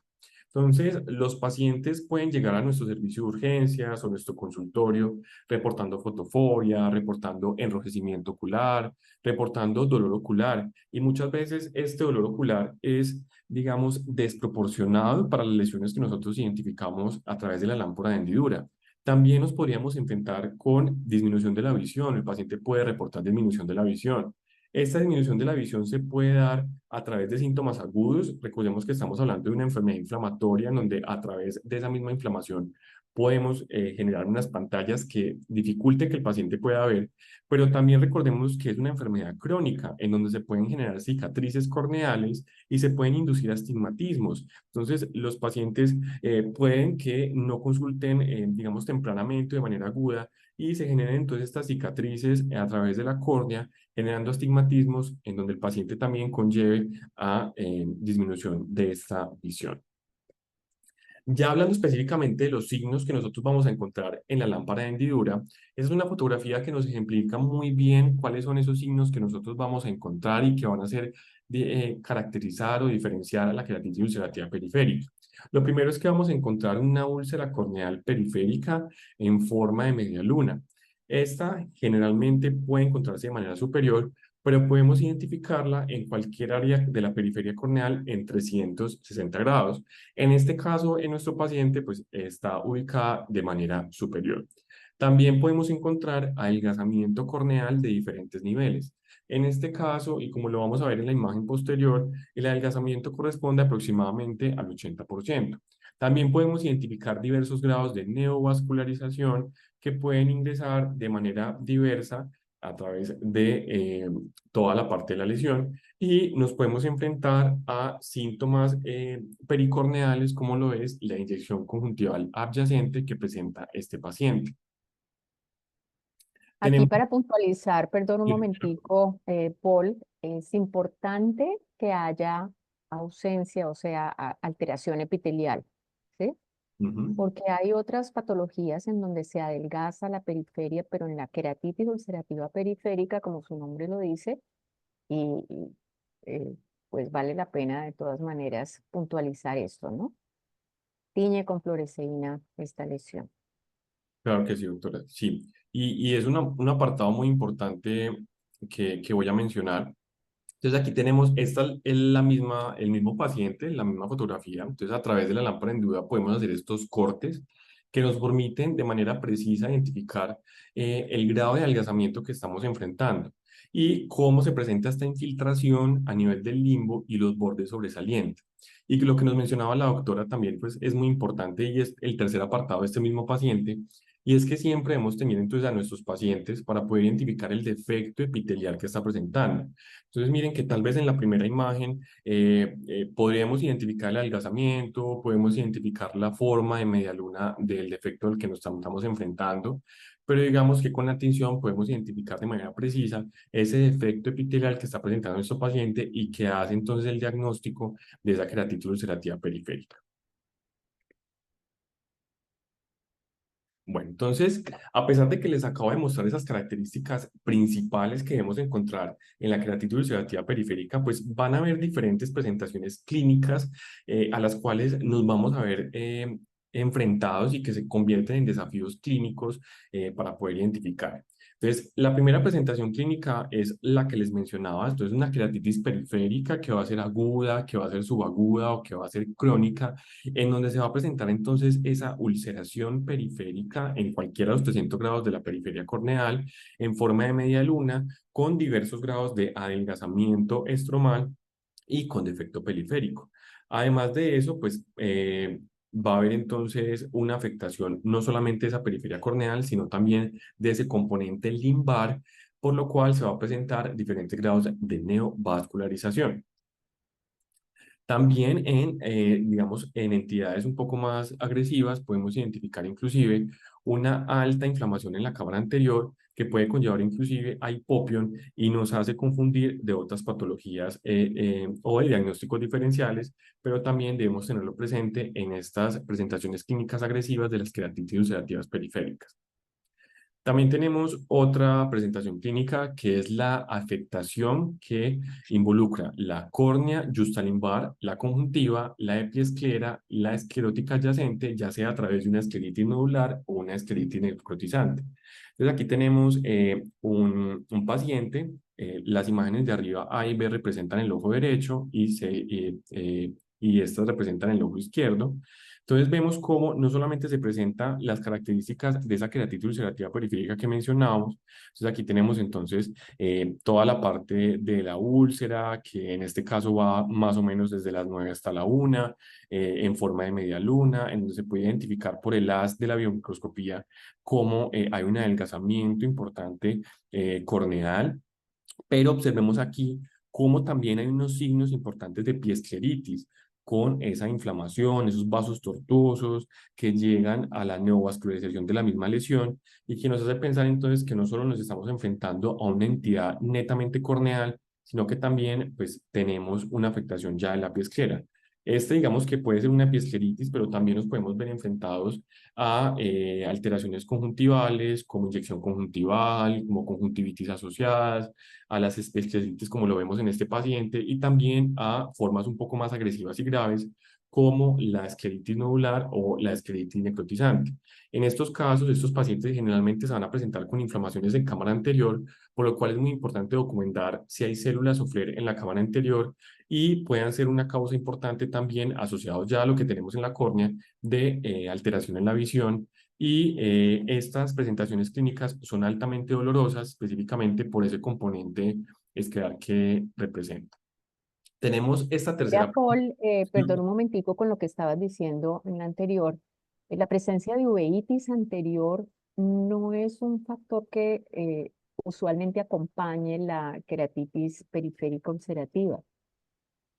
Entonces, los pacientes pueden llegar a nuestro servicio de urgencias o nuestro consultorio reportando fotoforia, reportando enrojecimiento ocular, reportando dolor ocular. Y muchas veces este dolor ocular es, digamos, desproporcionado para las lesiones que nosotros identificamos a través de la lámpara de hendidura. También nos podríamos enfrentar con disminución de la visión. El paciente puede reportar disminución de la visión. Esta disminución de la visión se puede dar a través de síntomas agudos. Recordemos que estamos hablando de una enfermedad inflamatoria en donde a través de esa misma inflamación podemos generar unas pantallas que dificulten que el paciente pueda ver, pero también recordemos que es una enfermedad crónica en donde se pueden generar cicatrices corneales y se pueden inducir astigmatismos. Entonces, los pacientes pueden que no consulten, digamos, tempranamente de manera aguda y se generen entonces estas cicatrices a través de la córnea, generando astigmatismos en donde el paciente también conlleve a disminución de esta visión. Ya hablando específicamente de los signos que nosotros vamos a encontrar en la lámpara de hendidura, esa es una fotografía que nos ejemplifica muy bien cuáles son esos signos que nosotros vamos a encontrar y que van a hacer caracterizar o diferenciar a la queratitis ulcerativa periférica. Lo primero es que vamos a encontrar una úlcera corneal periférica en forma de media luna. Esta generalmente puede encontrarse de manera superior, pero podemos identificarla en cualquier área de la periferia corneal en 360 grados. En este caso, en nuestro paciente, pues está ubicada de manera superior. También podemos encontrar adelgazamiento corneal de diferentes niveles. En este caso, y como lo vamos a ver en la imagen posterior, el adelgazamiento corresponde aproximadamente al 80%. También podemos identificar diversos grados de neovascularización que pueden ingresar de manera diversa a través de toda la parte de la lesión y nos podemos enfrentar a síntomas pericorneales como lo es la inyección conjuntival adyacente que presenta este paciente. Aquí Tenemos, para puntualizar, perdón un momentico, Paul, es importante que haya ausencia, o sea, alteración epitelial, ¿sí? Ujú, Porque hay otras patologías en donde se adelgaza la periferia, pero en la queratitis ulcerativa periférica, como su nombre lo dice, y, eh, pues vale la pena de todas maneras puntualizar esto, ¿no? Tiñe con fluoresceína esta lesión. claro que sí, doctora. Sí, y es un apartado muy importante que voy a mencionar. Entonces aquí tenemos, esta es la misma, el mismo paciente, la misma fotografía. Entonces a través de la lámpara en duda podemos hacer estos cortes que nos permiten de manera precisa identificar el grado de adelgazamiento que estamos enfrentando y cómo se presenta esta infiltración a nivel del limbo y los bordes sobresalientes. Y que lo que nos mencionaba la doctora también pues es muy importante y es el tercer apartado de este mismo paciente y es que siempre hemos tenido entonces a nuestros pacientes para poder identificar el defecto epitelial que está presentando. Entonces, miren que tal vez en la primera imagen podríamos identificar el adelgazamiento, podemos identificar la forma de media luna del defecto al que nos estamos enfrentando, pero digamos que con la tinción podemos identificar de manera precisa ese defecto epitelial que está presentando nuestro paciente y que hace entonces el diagnóstico de esa queratitis ulcerativa periférica. Bueno, entonces, a pesar de que les acabo de mostrar esas características principales que debemos encontrar en la queratitis ulcerativa periférica, pues van a haber diferentes presentaciones clínicas a las cuales nos vamos a ver enfrentados y que se convierten en desafíos clínicos para poder identificar. Entonces, la primera presentación clínica es la que les mencionaba. Esto es una queratitis periférica que va a ser aguda, que va a ser subaguda o que va a ser crónica en donde se va a presentar entonces esa ulceración periférica en cualquiera de los 300 grados de la periferia corneal en forma de media luna con diversos grados de adelgazamiento estromal y con defecto periférico. Además de eso, pues va a haber entonces una afectación no solamente de esa periferia corneal, sino también de ese componente limbar, por lo cual se va a presentar diferentes grados de neovascularización. También en, digamos, en entidades un poco más agresivas podemos identificar inclusive una alta inflamación en la cámara anterior que puede conllevar inclusive a hipopión y nos hace confundir de otras patologías o de diagnósticos diferenciales, pero también debemos tenerlo presente en estas presentaciones clínicas agresivas de las queratitis ulcerativas periféricas. También tenemos otra presentación clínica que es la afectación que involucra la córnea yustalimbar, la conjuntiva, la epiesclera, la esclerótica adyacente, ya sea a través de una escleritis nodular o una escleritis necrotizante. Entonces aquí tenemos un paciente, las imágenes de arriba A y B representan el ojo derecho y estas representan el ojo izquierdo. Entonces vemos cómo no solamente se presentan las características de esa queratitis ulcerativa periférica que mencionábamos, entonces aquí tenemos entonces toda la parte de la úlcera, que en este caso va más o menos desde las 9 hasta la 1, en forma de media luna, en donde se puede identificar por el haz de la biomicroscopía cómo hay un adelgazamiento importante corneal, pero observemos aquí cómo también hay unos signos importantes de piescleritis, con esa inflamación, esos vasos tortuosos que llegan a la neovascularización de la misma lesión y que nos hace pensar entonces que no solo nos estamos enfrentando a una entidad netamente corneal, sino que también pues tenemos una afectación ya en la piesclera. Digamos que puede ser una epiescleritis, pero también nos podemos ver enfrentados a alteraciones conjuntivales, como inyección conjuntival, como conjuntivitis asociadas, a las epiescleritis, como lo vemos en este paciente, y también a formas un poco más agresivas y graves, como la escleritis nodular o la escleritis necrotizante. En estos casos, estos pacientes generalmente se van a presentar con inflamaciones en cámara anterior, por lo cual es muy importante documentar si hay células o FLAIR en la cámara anterior y puedan ser una causa importante también asociados ya a lo que tenemos en la córnea de alteración en la visión. Y estas presentaciones clínicas son altamente dolorosas, específicamente por ese componente escleral que representa. Tenemos esta Ya, tercera. Paul, perdón un momentico con lo que estabas diciendo en la anterior. La presencia de uveitis anterior no es un factor que usualmente acompañe la queratitis periférica ulcerativa.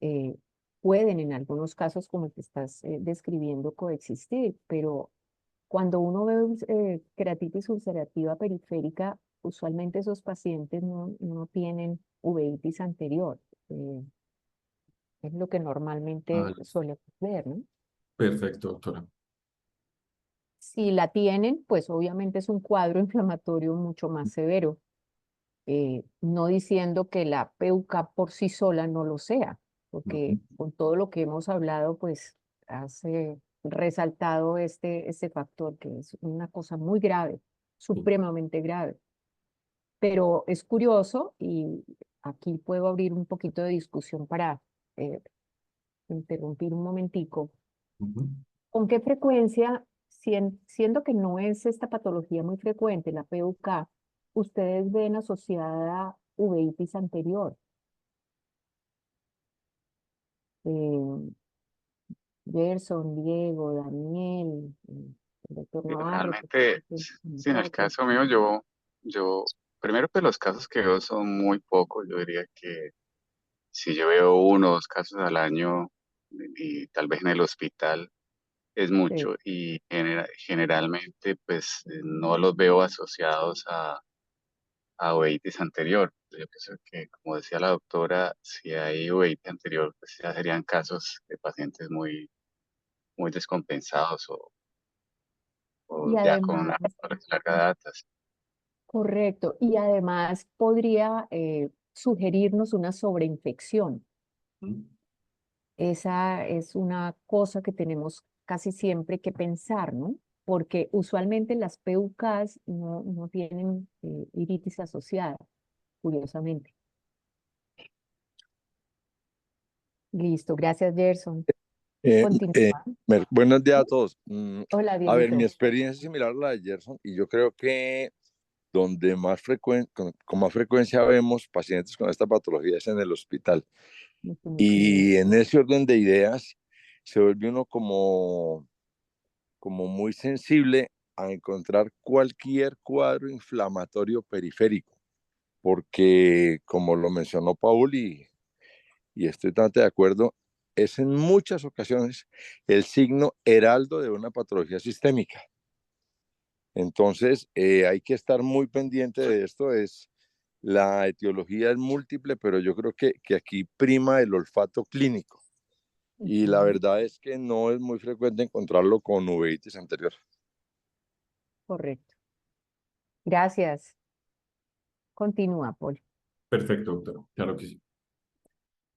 Eh, Pueden en algunos casos, como el que estás describiendo, coexistir, pero cuando uno ve queratitis ulcerativa periférica, usualmente esos pacientes no tienen uveitis anterior. Eh, es lo que normalmente Vale, suele ver, ¿no? perfecto, doctora. Si la tienen, pues obviamente es un cuadro inflamatorio mucho más severo, no diciendo que la PUK por sí sola no lo sea, Ujú, porque con todo lo que hemos hablado, pues has resaltado este factor, que es una cosa muy grave, sí, supremamente grave. Pero es curioso y aquí puedo abrir un poquito de discusión para eh, interrumpir un momentico. ujú. ¿Con qué frecuencia, siendo que no es esta patología muy frecuente, la PUK, ustedes ven asociada uveitis anterior? Eh, Gerson, Diego, Daniel, el doctor Y Navarro, que realmente, que sí, en el comentó, pues, caso mío, primero pues los casos que veo son muy pocos. Yo diría que si yo veo 1 o 2 casos al año y tal vez en el hospital es sí. mucho y generalmente pues no los veo asociados a uveitis anterior. Yo pienso que, como decía la doctora, si hay uveitis anterior, pues ya serían casos de pacientes muy descompensados Y o ya con además, una larga data. correcto, y además podría sugerirnos una sobreinfección. Ujú. Esa es una cosa que tenemos casi siempre que pensar, ¿no? Porque usualmente las PUCs no tienen iritis asociada, curiosamente. Listo, gracias, Gerson. Eh, eh, Continúa. Buenos días a ¿Sí? todos. Hola, A ver, mi Dieguito. experiencia es similar a la de Gerson y yo creo que donde con más frecuencia vemos pacientes con esta patología es en el hospital. Y en ese orden de ideas se vuelve uno como muy sensible a encontrar cualquier cuadro inflamatorio periférico, porque como lo mencionó Paul y estoy totalmente de acuerdo, es en muchas ocasiones el signo heraldo de una patología sistémica. Entonces, hay que estar muy pendiente de esto. La etiología es múltiple, pero yo creo que aquí prima el olfato clínico. Y la Ujú, verdad es que no es muy frecuente encontrarlo con uveitis anterior. correcto. Gracias. Continúa, Paul. Perfecto, doctora. Claro que sí.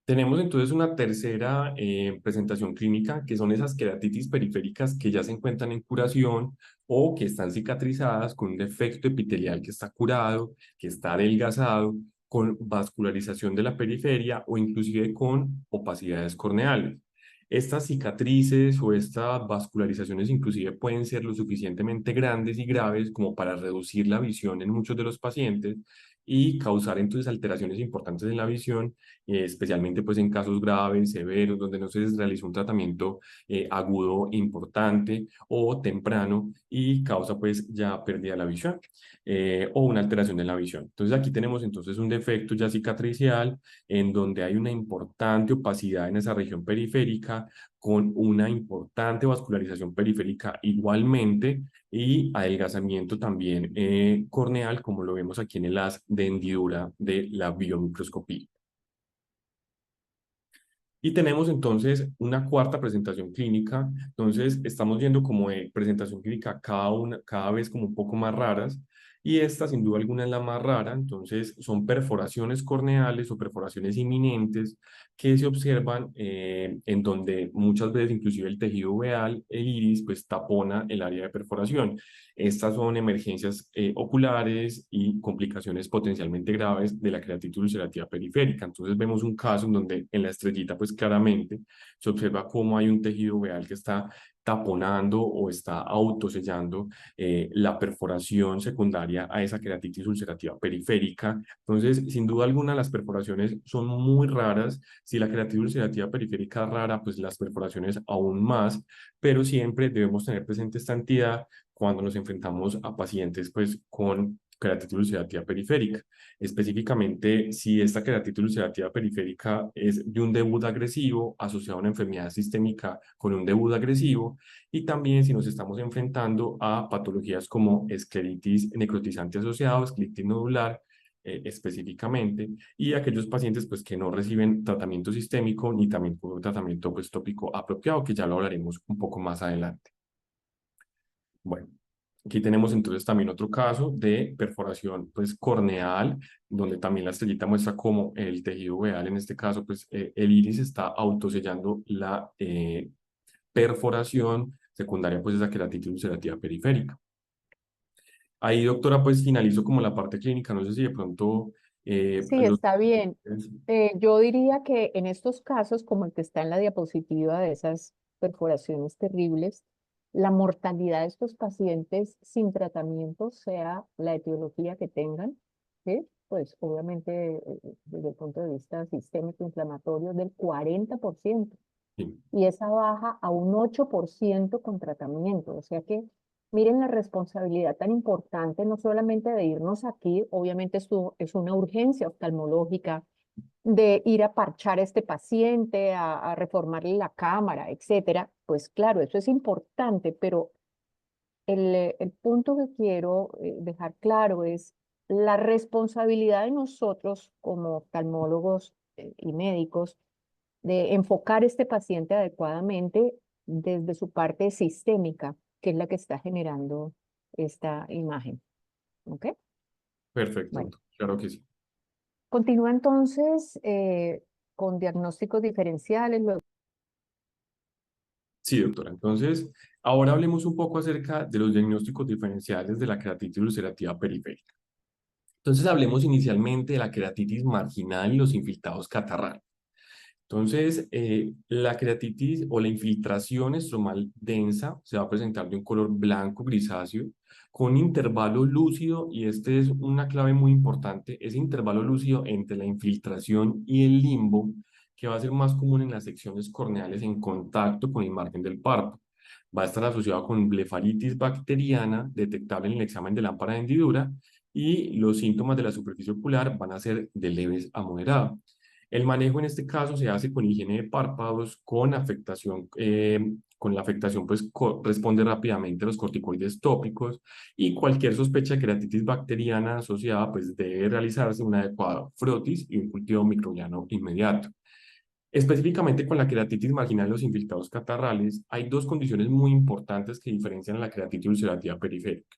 Tenemos entonces una tercera presentación clínica, que son esas queratitis periféricas que ya se encuentran en curación o que están cicatrizadas con un defecto epitelial que está curado, que está adelgazado, con vascularización de la periferia o inclusive con opacidades corneales. Estas cicatrices o estas vascularizaciones inclusive pueden ser lo suficientemente grandes y graves como para reducir la visión en muchos de los pacientes y causar entonces alteraciones importantes en la visión, especialmente pues en casos graves, severos, donde no se les realizó un tratamiento agudo importante o temprano y causa pues ya pérdida de la visión o una alteración de la visión. Entonces aquí tenemos entonces un defecto ya cicatricial en donde hay una importante opacidad en esa región periférica con una importante vascularización periférica igualmente y adelgazamiento también corneal, como lo vemos aquí en el haz de hendidura de la biomicroscopía. Y tenemos entonces una cuarta presentación clínica. Entonces estamos yendo como de presentación clínica cada vez como un poco más raras. Y esta sin duda alguna es la más rara. Entonces son perforaciones corneales o perforaciones inminentes que se observan en donde muchas veces inclusive el tejido uveal, el iris, pues tapona el área de perforación. Estas son emergencias oculares y complicaciones potencialmente graves de la queratitis ulcerativa periférica. Entonces vemos un caso en donde en la estrellita pues claramente se observa cómo hay un tejido uveal que está taponando o está autosellando la perforación secundaria a esa queratitis ulcerativa periférica. Entonces, sin duda alguna, las perforaciones son muy raras. Si la queratitis ulcerativa periférica es rara, pues las perforaciones aún más, pero siempre debemos tener presente esta entidad cuando nos enfrentamos a pacientes pues con queratitis ulcerativa periférica. Específicamente, si esta queratitis ulcerativa periférica es de un debut agresivo asociado a una enfermedad sistémica con un debut agresivo, y también si nos estamos enfrentando a patologías como escleritis necrotizante asociada o escleritis nodular, específicamente, y aquellos pacientes pues que no reciben tratamiento sistémico ni también con un tratamiento pues tópico apropiado, que ya lo hablaremos un poco más adelante. Bueno, aquí tenemos entonces también otro caso de perforación pues corneal, donde también la estrellita muestra cómo el tejido uveal, en este caso pues el iris está autosellando la perforación secundaria pues esa queratitis ulcerativa periférica. Ahí, doctora, pues finalizo como la parte clínica, no sé si de pronto Sí, está bien. Yo diría que en estos casos, como el que está en la diapositiva de esas perforaciones terribles, la mortalidad de estos pacientes sin tratamiento, sea la etiología que tengan, ¿sí? Pues obviamente desde el punto de vista sistémico inflamatorio del 40%, Sí. y esa baja a un 8% con tratamiento. O sea que miren la responsabilidad tan importante, no solamente de irnos aquí, obviamente esto es una urgencia oftalmológica, de ir a parchar a este paciente, a reformarle la cámara, etcétera. Pues claro, eso es importante, pero el punto que quiero dejar claro es la responsabilidad de nosotros como oftalmólogos y médicos de enfocar este paciente adecuadamente desde su parte sistémica, que es la que está generando esta imagen. ¿Ok? Perfecto, Bueno, doctor, claro que sí. continúa entonces con diagnósticos diferenciales. Luego, Sí, doctora. Entonces, ahora hablemos un poco acerca de los diagnósticos diferenciales de la queratitis ulcerativa periférica. Entonces, hablemos inicialmente de la queratitis marginal y los infiltrados catarrales. Entonces, la queratitis o la infiltración estromal densa se va a presentar de un color blanco grisáceo con intervalo lúcido, y este es una clave muy importante, ese intervalo lúcido entre la infiltración y el limbo, que va a ser más común en las secciones corneales en contacto con el margen del párpado. Va a estar asociado con blefaritis bacteriana detectable en el examen de lámpara de hendidura, y los síntomas de la superficie ocular van a ser de leves a moderados. El manejo en este caso se hace con higiene de párpados, con afectación, con la afectación pues responde rápidamente a los corticoides tópicos, y cualquier sospecha de queratitis bacteriana asociada pues debe realizarse una adecuada frotis y un cultivo microbiano inmediato. Específicamente con la queratitis marginal y los infiltrados catarrales, hay dos condiciones muy importantes que diferencian a la queratitis ulcerativa periférica.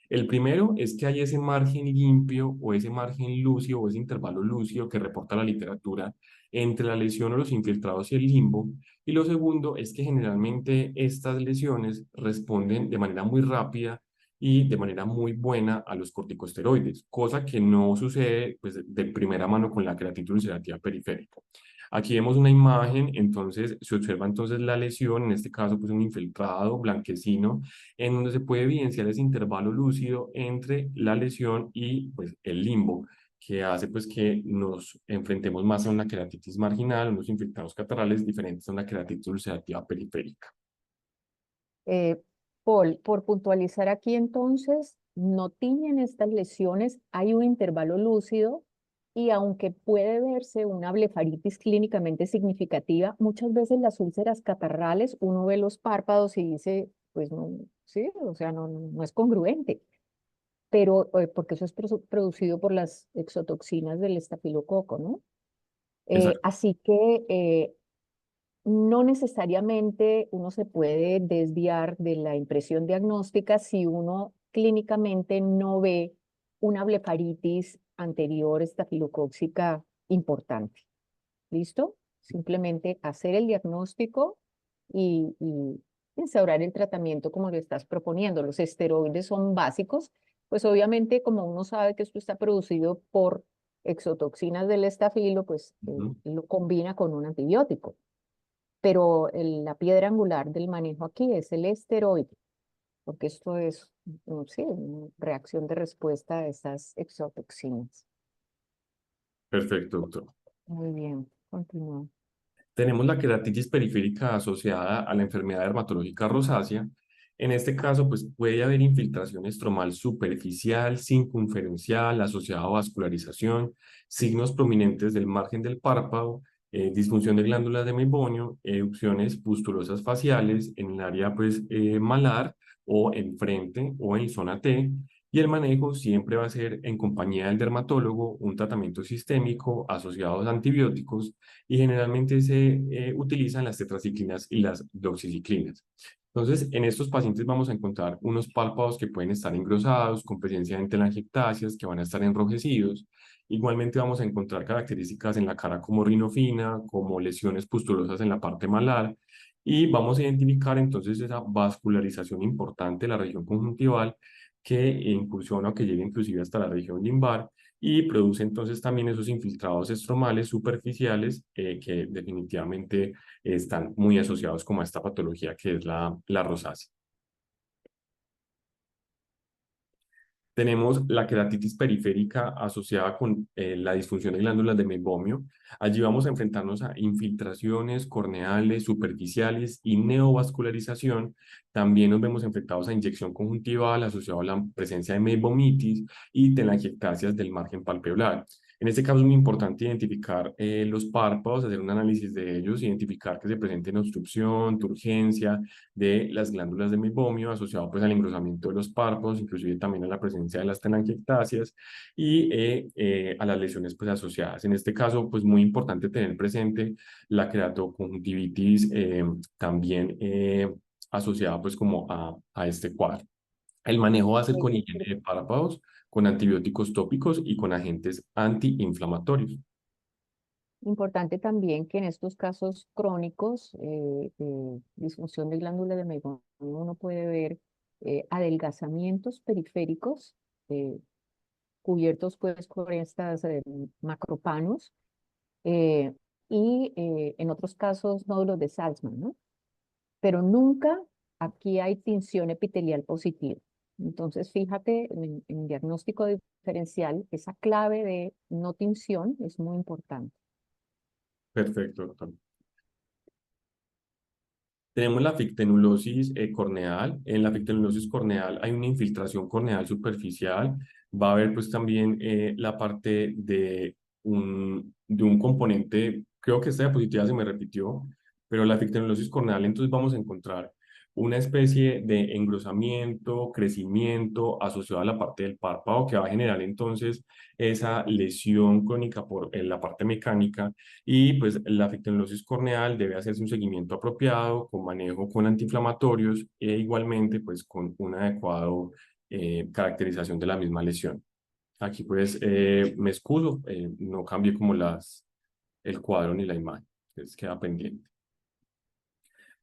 El primero es que hay ese margen limpio o ese margen lúcido o ese intervalo lúcido que reporta la literatura entre la lesión o los infiltrados y el limbo. Y lo segundo es que generalmente estas lesiones responden de manera muy rápida y de manera muy buena a los corticosteroides, cosa que no sucede pues, de primera mano con la queratitis ulcerativa periférica. Aquí vemos una imagen, entonces se observa entonces la lesión, en este caso pues un infiltrado blanquecino, en donde se puede evidenciar ese intervalo lúcido entre la lesión y pues el limbo, que hace pues que nos enfrentemos más a una queratitis marginal, unos infiltrados catarrales diferentes a una queratitis ulcerativa periférica. Paul, por puntualizar aquí entonces, no tienen estas lesiones, hay un intervalo lúcido, y aunque puede verse una blefaritis clínicamente significativa, muchas veces las úlceras catarrales, uno ve los párpados y dice, pues no, sí, o sea, no es congruente, pero porque eso es producido por las exotoxinas del estafilococo, ¿no? Exacto. Así que no necesariamente uno se puede desviar de la impresión diagnóstica si uno clínicamente no ve una blefaritis anterior estafilocóxica importante. ¿Listo? Simplemente hacer el diagnóstico y instaurar el tratamiento como lo estás proponiendo. Los esteroides son básicos, pues obviamente como uno sabe que esto está producido por exotoxinas del estafilo, pues Ujú. lo combina con un antibiótico. Pero la piedra angular del manejo aquí es el esteroide, porque esto es, sí, una reacción de respuesta a estas exotoxinas. Perfecto, doctor. Muy bien, continúa. Tenemos la queratitis periférica asociada a la enfermedad dermatológica rosácea. En este caso, pues puede haber infiltración estromal superficial, circunferencial, asociada a vascularización, signos prominentes del margen del párpado, disfunción de glándulas de meiboñio, erupciones pustulosas faciales en el área pues, malar o en frente o en zona T. Y el manejo siempre va a ser en compañía del dermatólogo, un tratamiento sistémico asociado a antibióticos y generalmente se utilizan las tetraciclinas y las doxiciclinas. Entonces, en estos pacientes vamos a encontrar unos párpados que pueden estar engrosados, con presencia de telangiectasias, que van a estar enrojecidos. Igualmente vamos a encontrar características en la cara como rinofina, como lesiones pustulosas en la parte malar, y vamos a identificar entonces esa vascularización importante de la región conjuntival que incursiona o que llega inclusive hasta la región limbar y produce entonces también esos infiltrados estromales superficiales que definitivamente están muy asociados como a esta patología que es la rosácea. Tenemos la queratitis periférica asociada con la disfunción de glándulas de meibomio. Allí vamos a enfrentarnos a infiltraciones corneales, superficiales y neovascularización. También nos vemos enfrentados a inyección conjuntival asociado a la presencia de meibomitis y telangiectasias del margen palpebral. En este caso es muy importante identificar los párpados, hacer un análisis de ellos, identificar que se presenten obstrucción, turgencia de las glándulas de meibomio asociado pues al engrosamiento de los párpados, inclusive también a la presencia de las telangiectasias y a las lesiones pues asociadas. En este caso pues muy importante tener presente la queratoconjuntivitis también asociada pues como a este cuadro. El manejo va a ser con higiene de párpados, con antibióticos tópicos y con agentes antiinflamatorios. Importante también que en estos casos crónicos de disfunción de glándulas de Meibomian uno puede ver adelgazamientos periféricos cubiertos pues por estas macropanos eh, y en otros casos nódulos de Salzmann, ¿no? Pero nunca aquí hay tinción epitelial positiva. Entonces, fíjate, en diagnóstico diferencial, esa clave de no tinción es muy importante. Perfecto, doctor. Tenemos la fictenulosis corneal. En la fictenulosis corneal hay una infiltración corneal superficial. Va a haber pues también la parte de un componente, creo que esta diapositiva se me repitió, pero la fictenulosis corneal entonces vamos a encontrar una especie de engrosamiento, crecimiento asociado a la parte del párpado que va a generar entonces esa lesión crónica por la parte mecánica y pues la fictenulosis corneal debe hacerse un seguimiento apropiado, con manejo con antiinflamatorios e igualmente pues con una adecuada caracterización de la misma lesión. Aquí pues me excuso, no cambié como el cuadro ni la imagen, entonces queda pendiente.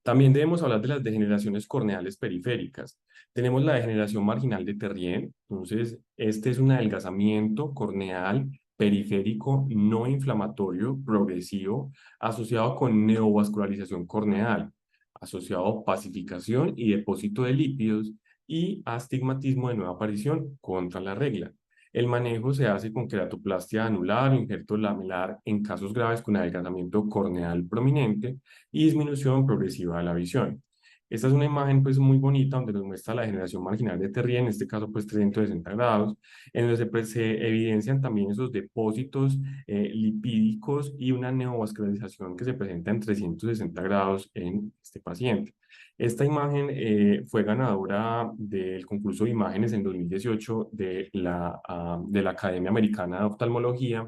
También debemos hablar de las degeneraciones corneales periféricas. Tenemos la degeneración marginal de Terrien, entonces este es un adelgazamiento corneal periférico no inflamatorio progresivo asociado con neovascularización corneal, asociado a pacificación y depósito de lípidos y astigmatismo de nueva aparición contra la regla. El manejo se hace con queratoplastia anular o injerto lamelar en casos graves con adelgazamiento corneal prominente y disminución progresiva de la visión. Esta es una imagen pues muy bonita donde nos muestra la degeneración marginal de Terrier, en este caso pues 360 grados, en donde se evidencian también esos depósitos lipídicos y una neovascularización que se presenta en 360 grados en este paciente. Esta imagen fue ganadora del concurso de imágenes en 2018 de de la Academia Americana de Oftalmología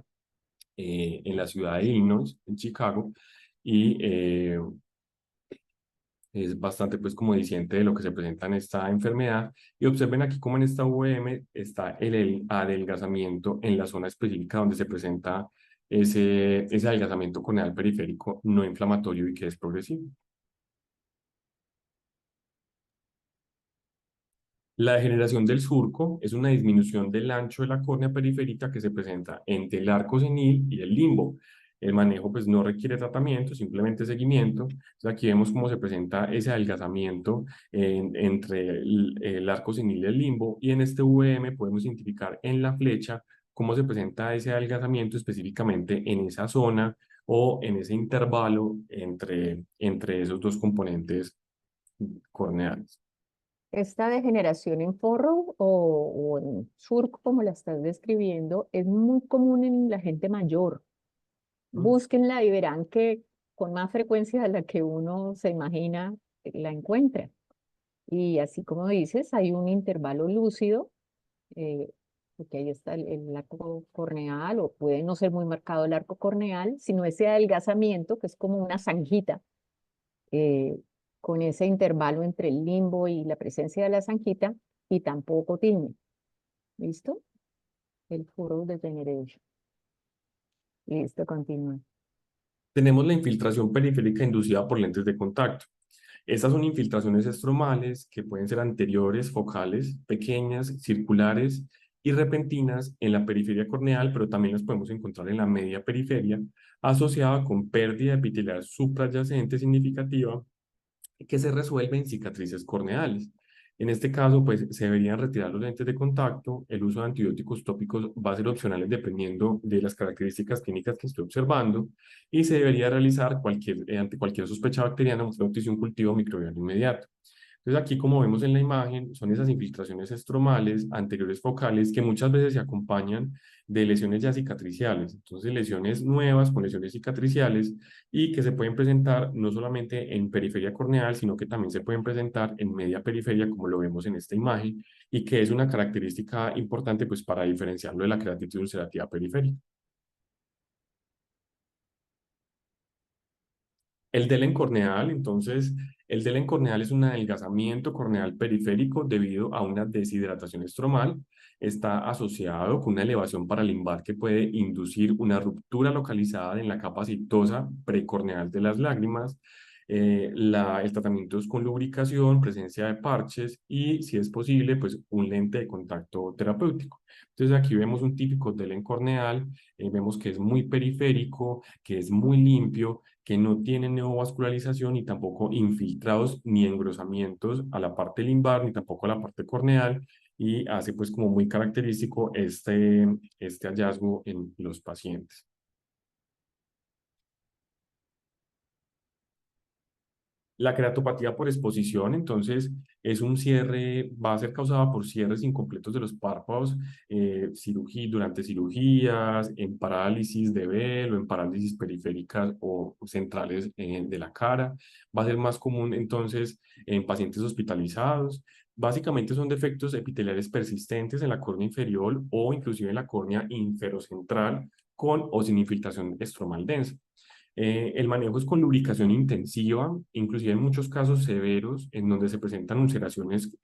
en la ciudad de Illinois, en Chicago, y es bastante pues como diciente de lo que se presenta en esta enfermedad. Y observen aquí como en esta VM está el adelgazamiento en la zona específica donde se presenta ese adelgazamiento corneal periférico no inflamatorio y que es progresivo. La degeneración del surco es una disminución del ancho de la córnea periférica que se presenta entre el arco senil y el limbo. El manejo pues no requiere tratamiento, simplemente seguimiento. Entonces, aquí vemos cómo se presenta ese adelgazamiento entre el arco senil y el limbo, y en este VM podemos identificar en la flecha cómo se presenta ese adelgazamiento específicamente en esa zona o en ese intervalo entre esos dos componentes corneales. Esta degeneración en forro o en surco, como la estás describiendo, es muy común en la gente mayor. Búsquenla y verán que con más frecuencia de la que uno se imagina, la encuentra. Y así como dices, hay un intervalo lúcido, porque ahí está el arco corneal, o puede no ser muy marcado el arco corneal, sino ese adelgazamiento que es como una zanjita, eh, con ese intervalo entre el limbo y la presencia de la zanjita, y tampoco tiene. ¿Listo? El furrow degeneration. Listo, continúa. Tenemos la infiltración periférica inducida por lentes de contacto. Estas son infiltraciones estromales que pueden ser anteriores, focales, pequeñas, circulares y repentinas en la periferia corneal, pero también las podemos encontrar en la media periferia, asociada con pérdida epitelial suprayacente significativa que se resuelve en cicatrices corneales. En este caso, pues se deberían retirar los lentes de contacto. El uso de antibióticos tópicos va a ser opcional dependiendo de las características clínicas que estoy observando, y se debería realizar ante cualquier sospecha bacteriana un cultivo microbiano inmediato. Entonces aquí, como vemos en la imagen, son esas infiltraciones estromales anteriores focales que muchas veces se acompañan de lesiones ya cicatriciales. Entonces, lesiones nuevas con lesiones cicatriciales, y que se pueden presentar no solamente en periferia corneal, sino que también se pueden presentar en media periferia, como lo vemos en esta imagen, y que es una característica importante pues para diferenciarlo de la queratitis ulcerativa periférica. El Delen corneal, entonces, el Delen corneal es un adelgazamiento corneal periférico debido a una deshidratación estromal. Está asociado con una elevación paralimbar que puede inducir una ruptura localizada en la capa aceitosa precorneal de las lágrimas. El tratamiento es con lubricación, presencia de parches y, si es posible, pues un lente de contacto terapéutico. Entonces aquí vemos un típico Delen corneal, vemos que es muy periférico, que es muy limpio, que no tienen neovascularización y tampoco infiltrados ni engrosamientos a la parte limbar ni tampoco a la parte corneal, y hace pues como muy característico este hallazgo en los pacientes. La queratopatía por exposición, entonces, es un cierre, va a ser causada por cierres incompletos de los párpados durante cirugías, en parálisis de velo, en parálisis periféricas o centrales de la cara. Va a ser más común entonces en pacientes hospitalizados. Básicamente son defectos epiteliales persistentes en la córnea inferior o inclusive en la córnea inferocentral, con o sin infiltración estromal densa. El manejo es con lubricación intensiva, inclusive en muchos casos severos en donde se presentan ulceraciones,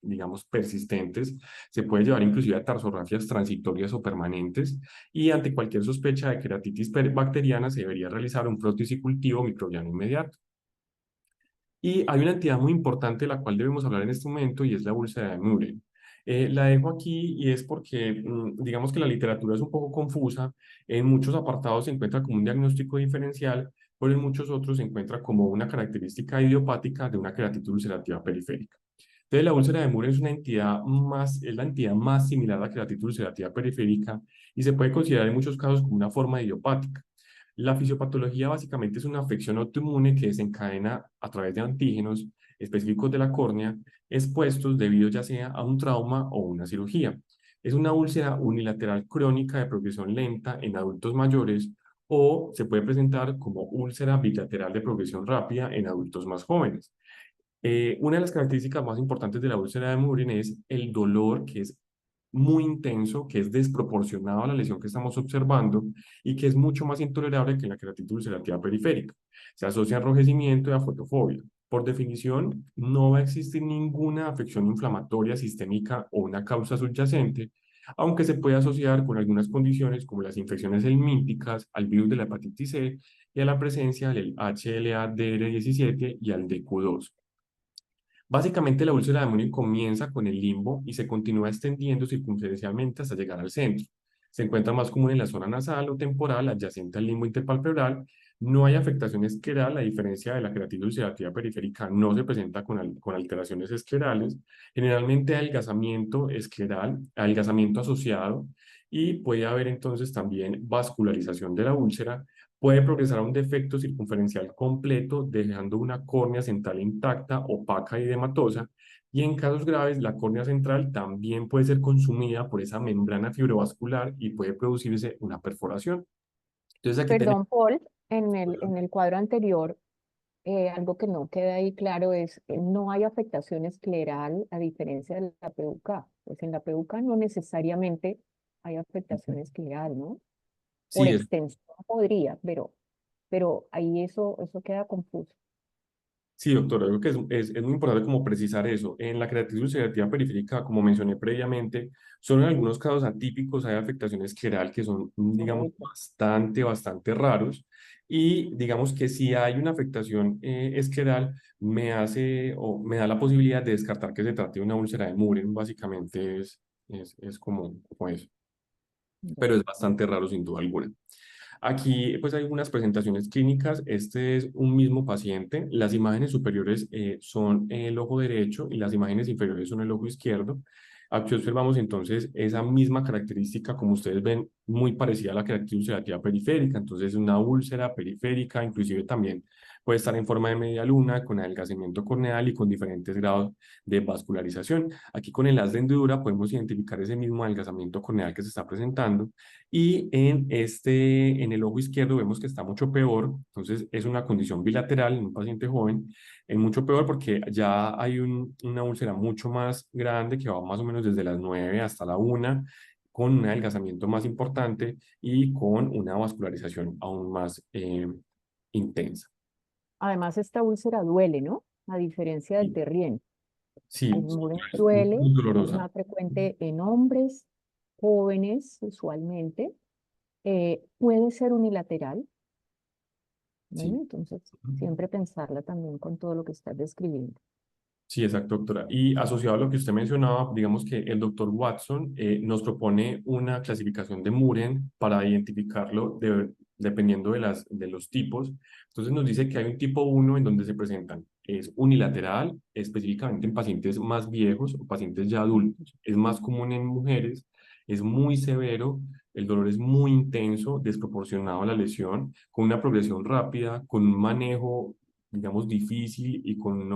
digamos, persistentes. Se puede llevar inclusive a tarsorrafias transitorias o permanentes, y ante cualquier sospecha de queratitis bacteriana se debería realizar un prótisicultivo microbiano inmediato. Y hay una entidad muy importante de la cual debemos hablar en este momento, y es la úlcera de Muren. La dejo aquí y es porque digamos que la literatura es un poco confusa. En muchos apartados se encuentra como un diagnóstico diferencial, pero en muchos otros se encuentra como una característica idiopática de una queratitis ulcerativa periférica. Entonces, la úlcera de Muren es la entidad más similar a la queratitis ulcerativa periférica, y se puede considerar en muchos casos como una forma idiopática. La fisiopatología básicamente es una afección autoinmune que desencadena a través de antígenos específicos de la córnea, expuestos debido ya sea a un trauma o una cirugía. Es una úlcera unilateral crónica de progresión lenta en adultos mayores, o se puede presentar como úlcera bilateral de progresión rápida en adultos más jóvenes. Una de las características más importantes de la úlcera de Murin es el dolor, que es muy intenso, que es desproporcionado a la lesión que estamos observando y que es mucho más intolerable que la queratitis ulcerativa periférica. Se asocia a enrojecimiento y a fotofobia. Por definición, no va a existir ninguna afección inflamatoria sistémica o una causa subyacente, aunque se puede asociar con algunas condiciones como las infecciones helmínticas, al virus de la hepatitis C y a la presencia del HLA-DR17 y al DQ2. Básicamente, la úlcera de Monin comienza con el limbo y se continúa extendiendo circunferencialmente hasta llegar al centro. Se encuentra más común en la zona nasal o temporal adyacente al limbo interpalpebral. No hay afectación escleral, a diferencia de la queratitis ulcerativa periférica, no se presenta con alteraciones esclerales. Generalmente adelgazamiento escleral, adelgazamiento asociado, y puede haber entonces también vascularización de la úlcera. Puede progresar a un defecto circunferencial completo, dejando una córnea central intacta, opaca y edematosa, y en casos graves la córnea central también puede ser consumida por esa membrana fibrovascular y puede producirse una perforación. Entonces aquí tenemos... Perdón, Paul, en el cuadro anterior, algo que no queda ahí claro es, no hay afectación escleral a diferencia de la PUK. Pues en la PUK no necesariamente hay afectación escleral, ¿no? Por Sí, es extensión podría, pero ahí eso queda confuso. Sí, doctora, creo que es muy importante como precisar eso. En la queratitis ulcerativa periférica, como mencioné previamente, son en algunos casos atípicos, hay afectaciones escleral que son, digamos, Correcto. bastante raros. Y digamos que si hay una afectación escleral, me hace o me da la posibilidad de descartar que se trate de una úlcera de Muren. Básicamente es como eso, pero Bueno, es bastante raro sin duda alguna. Aquí pues hay algunas presentaciones clínicas. Este es un mismo paciente. Las imágenes superiores son el ojo derecho y las imágenes inferiores son el ojo izquierdo. Aquí observamos entonces esa misma característica, como ustedes ven, muy parecida a la queratitis ulcerativa periférica. Entonces una úlcera periférica, inclusive también puede estar en forma de media luna, con adelgazamiento corneal y con diferentes grados de vascularización. Aquí con el haz de hendidura podemos identificar ese mismo adelgazamiento corneal que se está presentando, y en el ojo izquierdo vemos que está mucho peor. Entonces es una condición bilateral en un paciente joven, es mucho peor porque ya hay una úlcera mucho más grande que va más o menos desde las 9 hasta la 1, con un adelgazamiento más importante y con una vascularización aún más intensa. además esta úlcera duele, ¿no? A diferencia del Sí, terrien. sí, El muro es duele, muy es dolorosa. más frecuente en hombres jóvenes usualmente. Puede ser unilateral. Bueno, Sí. entonces siempre pensarla también con todo lo que estás describiendo. Sí, exacto, doctora. Y asociado a lo que usted mencionaba, digamos que el doctor Watson nos propone una clasificación de Muren para identificarlo dependiendo de los tipos. Entonces nos dice que hay un tipo 1 en donde se presentan, es unilateral, específicamente en pacientes más viejos o pacientes ya adultos. Es más común en mujeres, es muy severo, el dolor es muy intenso, desproporcionado a la lesión, con una progresión rápida, con un manejo digamos, difícil y con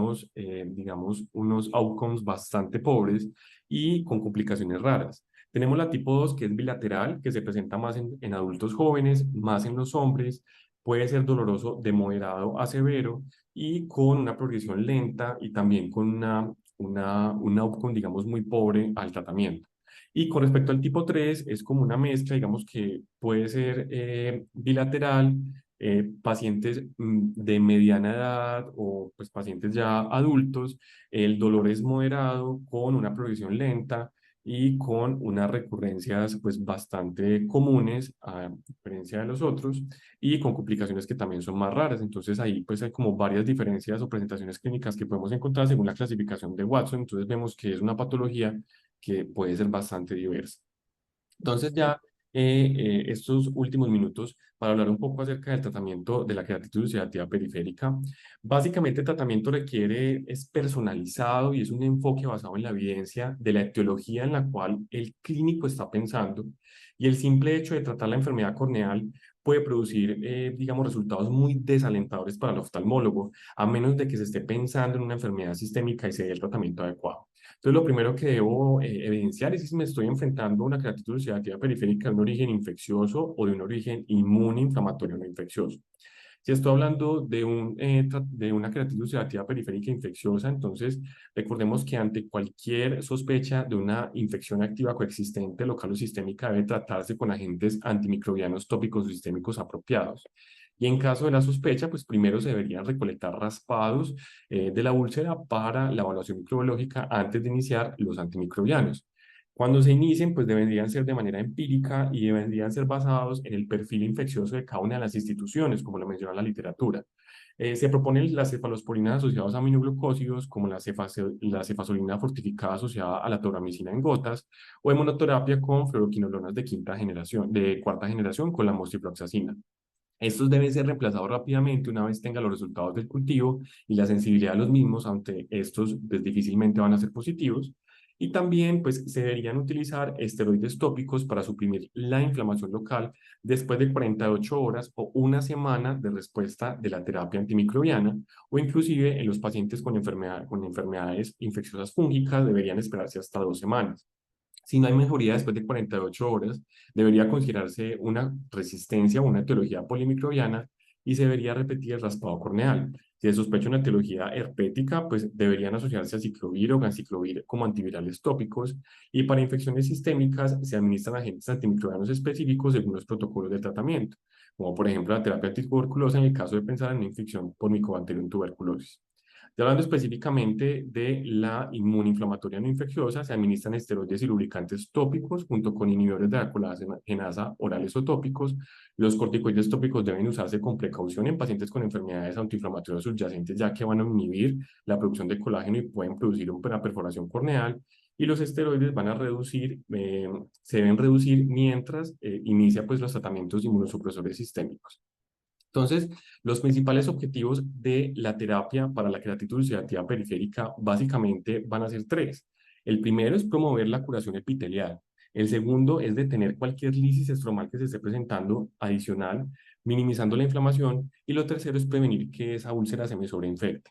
digamos, unos outcomes bastante pobres y con complicaciones raras. Tenemos la tipo 2, que es bilateral, que se presenta más en adultos jóvenes, más en los hombres, puede ser doloroso de moderado a severo y con una progresión lenta y también con un outcome, digamos, muy pobre al tratamiento. Y con respecto al tipo 3, es como una mezcla, digamos que puede ser bilateral, pacientes de mediana edad o pues pacientes ya adultos, el dolor es moderado con una progresión lenta y con unas recurrencias pues bastante comunes a diferencia de los otros y con complicaciones que también son más raras. Entonces ahí pues hay como varias diferencias o presentaciones clínicas que podemos encontrar según la clasificación de Watson. Entonces vemos que es una patología que puede ser bastante diversa. Entonces ya estos últimos minutos para hablar un poco acerca del tratamiento de la queratitis ulcerativa periférica. Básicamente el tratamiento es personalizado y es un enfoque basado en la evidencia de la etiología en la cual el clínico está pensando, y el simple hecho de tratar la enfermedad corneal puede producir, digamos, resultados muy desalentadores para el oftalmólogo, a menos de que se esté pensando en una enfermedad sistémica y se dé el tratamiento adecuado. Entonces, lo primero que debo evidenciar es si me estoy enfrentando a una queratitis ulcerativa periférica de un origen infeccioso o de un origen inmune, inflamatorio no infeccioso. Si estoy hablando de, de una queratitis ulcerativa periférica infecciosa, entonces recordemos que ante cualquier sospecha de una infección activa coexistente local o sistémica debe tratarse con agentes antimicrobianos tópicos o sistémicos apropiados. Y en caso de la sospecha, pues primero se deberían recolectar raspados de la úlcera para la evaluación microbiológica antes de iniciar los antimicrobianos. Cuando se inicien, pues deberían ser de manera empírica y deberían ser basados en el perfil infeccioso de cada una de las instituciones, como lo menciona la literatura. Se proponen las cefalosporinas asociadas a aminoglucósidos, como la cefazolina fortificada asociada a la tobramicina en gotas, o hemonoterapia con fluoroquinolonas de cuarta generación con la moxifloxacina. Estos deben ser reemplazados rápidamente una vez tenga los resultados del cultivo y la sensibilidad de los mismos, aunque estos pues, difícilmente van a ser positivos. Y también pues, se deberían utilizar esteroides tópicos para suprimir la inflamación local después de 48 horas o una semana de respuesta de la terapia antimicrobiana, o inclusive en los pacientes con enfermedades infecciosas fúngicas deberían esperarse hasta 2 semanas. Si no hay mejoría después de 48 horas, debería considerarse una resistencia o una etiología polimicrobiana y se debería repetir el raspado corneal. Si se sospecha una etiología herpética, pues deberían asociarse a ciclovir o ganciclovir como antivirales tópicos, y para infecciones sistémicas se administran agentes antimicrobianos específicos según los protocolos de tratamiento, como por ejemplo la terapia antituberculosa en el caso de pensar en una infección por Mycobacterium tuberculosis. Ya hablando específicamente de la inmunoinflamatoria no infecciosa, se administran esteroides y lubricantes tópicos junto con inhibidores de la colagenasa orales o tópicos. Los corticoides tópicos deben usarse con precaución en pacientes con enfermedades autoinflamatorias subyacentes, ya que van a inhibir la producción de colágeno y pueden producir una perforación corneal. Y los esteroides se deben reducir mientras inicia pues, los tratamientos inmunosupresores sistémicos. Entonces, los principales objetivos de la terapia para la queratitis ulcerativa periférica básicamente van a ser tres. El primero es promover la curación epitelial. El segundo es detener cualquier lisis estromal que se esté presentando adicional, minimizando la inflamación. Y lo tercero es prevenir que esa úlcera se me sobreinfecte.